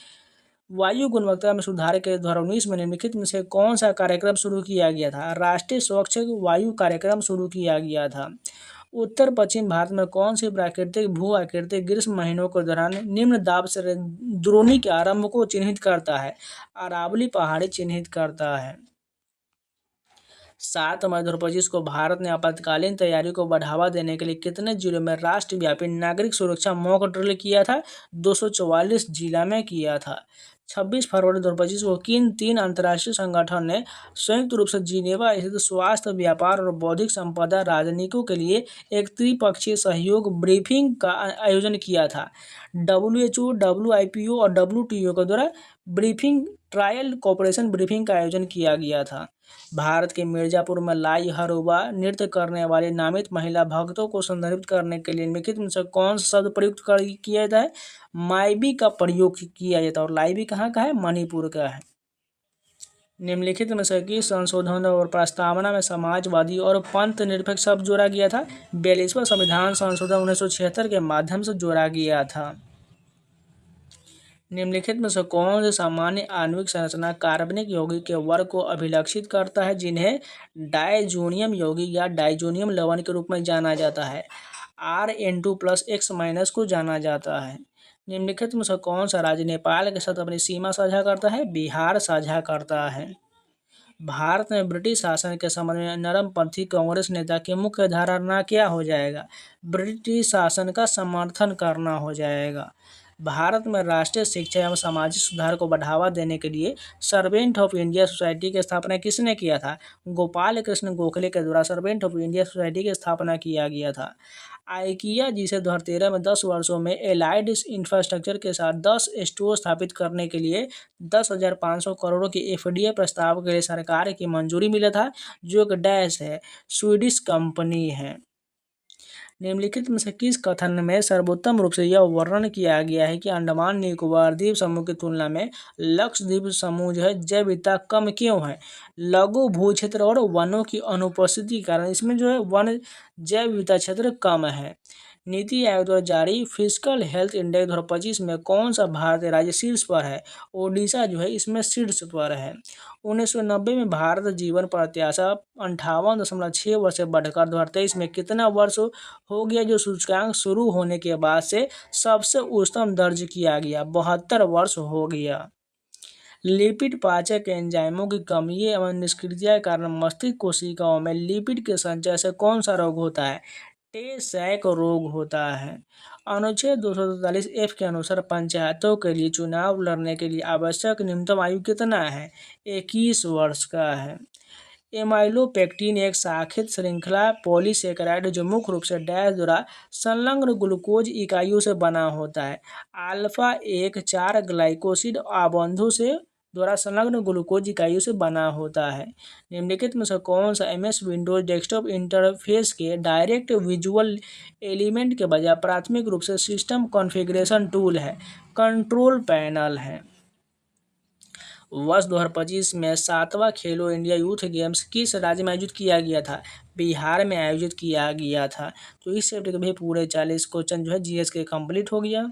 वायु गुणवत्ता में सुधार के 2019 में निम्नलिखित में से कौन सा कार्यक्रम शुरू किया गया था? राष्ट्रीय स्वच्छ वायु कार्यक्रम शुरू किया गया था। उत्तर पश्चिम भारत में कौन सी प्राकृतिक भू आकृति ग्रीष्म महीनों के दौरान निम्न दाब से द्रोणी के आरंभ को चिन्हित करता है? अरावली पहाड़ी चिन्हित करता है। 7 मई 2025 को भारत ने आपातकालीन तैयारी को बढ़ावा देने के लिए कितने जिलों में राष्ट्रव्यापी नागरिक सुरक्षा मॉक ड्रिल किया था? 244 जिला में किया था। 26 फरवरी 2025 को किन 3 अंतर्राष्ट्रीय संगठन ने संयुक्त रूप से जिनेवा स्थित स्वास्थ्य, व्यापार और बौद्धिक संपदा राजनीतिकों के लिए एक त्रिपक्षीय सहयोग ब्रीफिंग का आयोजन किया था? WHO, WIPO और WTO के द्वारा ब्रीफिंग ट्रायल कोऑपरेशन ब्रीफिंग का आयोजन किया गया था। भारत के मिर्जापुर में लाई हरुबा नृत्य करने वाली नामित महिला भक्तों को संदर्भित करने के लिए निम्नलिखित में से कौन सा शब्द प्रयुक्त किया जाता है? माइबी का प्रयोग किया जाता है। और लाइबी कहाँ का है? मणिपुर का है। निम्नलिखित में से किस संशोधन और प्रस्तावना में समाजवादी और पंथ निरपेक्ष शब्द जोड़ा गया था? 42वां संविधान संशोधन 1976 के माध्यम से जोड़ा गया था। निम्नलिखित में से कौन से सामान्य आणविक संरचना कार्बनिक यौगिक के वर्ग को अभिलक्षित करता है जिन्हें डायजोनियम यौगिक या डायजोनियम लवण के रूप में जाना जाता है? Rn2+X- को जाना जाता है। निम्नलिखित में से कौन सा राज्य नेपाल के साथ अपनी सीमा साझा करता है? बिहार साझा करता है। भारत में ब्रिटिश शासन के संबंध में नरमपंथी कांग्रेस नेता की मुख्य धारणा क्या हो जाएगा? ब्रिटिश शासन का समर्थन करना हो जाएगा। भारत में राष्ट्रीय शिक्षा एवं सामाजिक सुधार को बढ़ावा देने के लिए सर्वेंट ऑफ इंडिया सोसाइटी की स्थापना किसने किया था? गोपाल कृष्ण गोखले के द्वारा सर्वेंट ऑफ इंडिया सोसाइटी की स्थापना किया गया था। आइकिया जिसे 2013 में 10 वर्षों में एलाइड इंफ्रास्ट्रक्चर के साथ 10 स्टोर स्थापित करने के लिए 10,500 करोड़ की FDI प्रस्ताव के लिए सरकार की मंजूरी मिला था, जो एक डैश है, स्वीडिश कंपनी है। निम्नलिखित में से किस कथन में सर्वोत्तम रूप से यह वर्णन किया गया है कि अंडमान निकोबार द्वीप समूह की तुलना में लक्षद्वीप समूह जो है जैव विविधता कम क्यों है? लघु भू क्षेत्र और वनों की अनुपस्थिति के कारण इसमें जो है वन जैव विविधता क्षेत्र कम है। नीति आयोग द्वारा जारी फिजिकल हेल्थ इंडेक्स 2025 में कौन सा भारतीय राज्य शीर्ष पर है? ओडिशा जो है इसमें शीर्ष पर है। 1990 में भारत जीवन प्रत्याशा 58.6 वर्ष से बढ़कर 2023 में कितना वर्ष हो गया, जो सूचकांक शुरू होने के बाद से सबसे उच्चतम दर्ज किया गया? 72 वर्ष हो गया। लिपिड पाचक एंजाइमों की कमी एवं निष्क्रियता के कारण मस्तिष्क कोशिकाओं में लिपिड के संचय से कौन सा रोग होता है? टे-सैक रोग होता है। अनुच्छेद 243F के अनुसार पंचायतों के लिए चुनाव लड़ने के लिए आवश्यक न्यूनतम आयु कितना है? 21 वर्ष का है। एमाइलोपेक्टिन एक शाखित श्रृंखला पॉलीसेकेराइड जो मुख्य रूप से डैश द्वारा संलग्न ग्लूकोज इकाइयों से बना होता है। अल्फा 1 4 ग्लाइकोसिड आबंधों से द्वारा संलग्न ग्लूकोज इकाइयों से बना होता है। निम्नलिखित में से कौन सा MS विंडोज डेस्कटॉप इंटरफेस के डायरेक्ट विजुअल एलिमेंट के बजाय प्राथमिक रूप से सिस्टम कॉन्फ़िगरेशन टूल है? कंट्रोल पैनल है। वर्ष 2025 में 7वां खेलो इंडिया यूथ गेम्स किस राज्य में आयोजित किया गया था? बिहार में आयोजित किया गया था। तो इस चैप्टर के भी पूरे 40 क्वेश्चन जो है GS के कंप्लीट हो गया।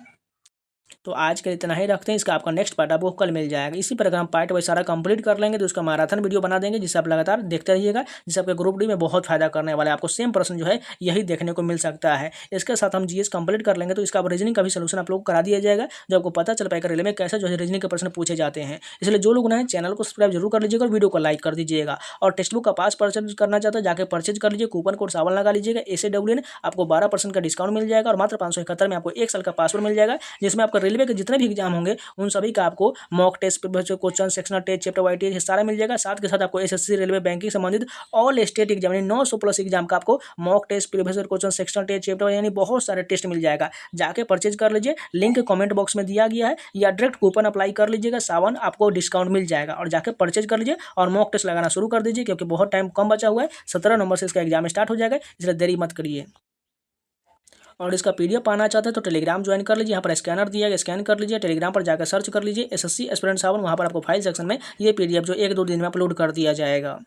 तो आज के लिए इतना ही रखते हैं। इसका आपका नेक्स्ट पार्ट आपको कल मिल जाएगा। इसी प्रकार हम पार्ट वाइज सारा कंप्लीट कर लेंगे तो उसका मैराथन वीडियो बना देंगे, जिससे आप लगातार देखते रहिएगा, जिससे आपके ग्रुप डी में बहुत फायदा करने वाला है। आपको सेम प्रश्न जो है यही देखने को मिल सकता है। इसके साथ हम GS कंप्लीट कर लेंगे तो इसका रीजनिंग का भी सोल्यूशन आप लोग को करा दिया जाएगा, जो आपको पता चल पाएगा रेलवे में कैसे जो है रीजनिंग के प्रश्न पूछे जाते हैं। इसलिए जो लोग नए चैनल को सब्सक्राइब जरूर कर लीजिएगा और वीडियो को लाइक कर दीजिएगा। और टेक्स्ट बुक का पास परचेज करना चाहते हैं जाके परचेज कर लीजिए। कूपन कोड सावन लगा लीजिएगा SAWN, आपको 12% का डिस्काउंट मिल जाएगा और मात्र 571 में आपको 1 साल का पासवर्ड मिल जाएगा, जिसमें आपका रेलवे के जितने भी एग्जाम होंगे उन सभी का आपको mock test question, sectional test, chapter wise test सारा मिल जाएगा। साथ के साथ आपको SSC रेलवे बैंकिंग संबंधित ऑल स्टेट एग्जाम यानी 900+ एग्जाम का आपको mock test, previous question, sectional test, chapter यानी बहुत सारे टेस्ट मिल जाएगा। जाके परचेज कर लीजिए, लिंक कमेंट बॉक्स में दिया गया है, या डायरेक्ट कूपन अप्लाई कर लीजिएगा, सावन आपको डिस्काउंट मिल जाएगा। और जाके परचेज कर लीजिए और मॉक टेस्ट लगाना शुरू कर दीजिए, क्योंकि बहुत टाइम कम बचा हुआ है। 17 नवंबर से इसका एग्जाम स्टार्ट हो जाएगा, इसलिए देरी मत करिए। और इसका PDF पाना चाहते हैं तो टेलीग्राम ज्वाइन कर लीजिए। यहाँ पर स्कैनर दिया है, स्कैन कर लीजिए। टेलीग्राम पर जाकर सर्च कर लीजिए SSC एस्पिरेंट सावन, वहाँ पर आपको फाइल सेक्शन में ये PDF जो 1-2 दिन में अपलोड कर दिया जाएगा।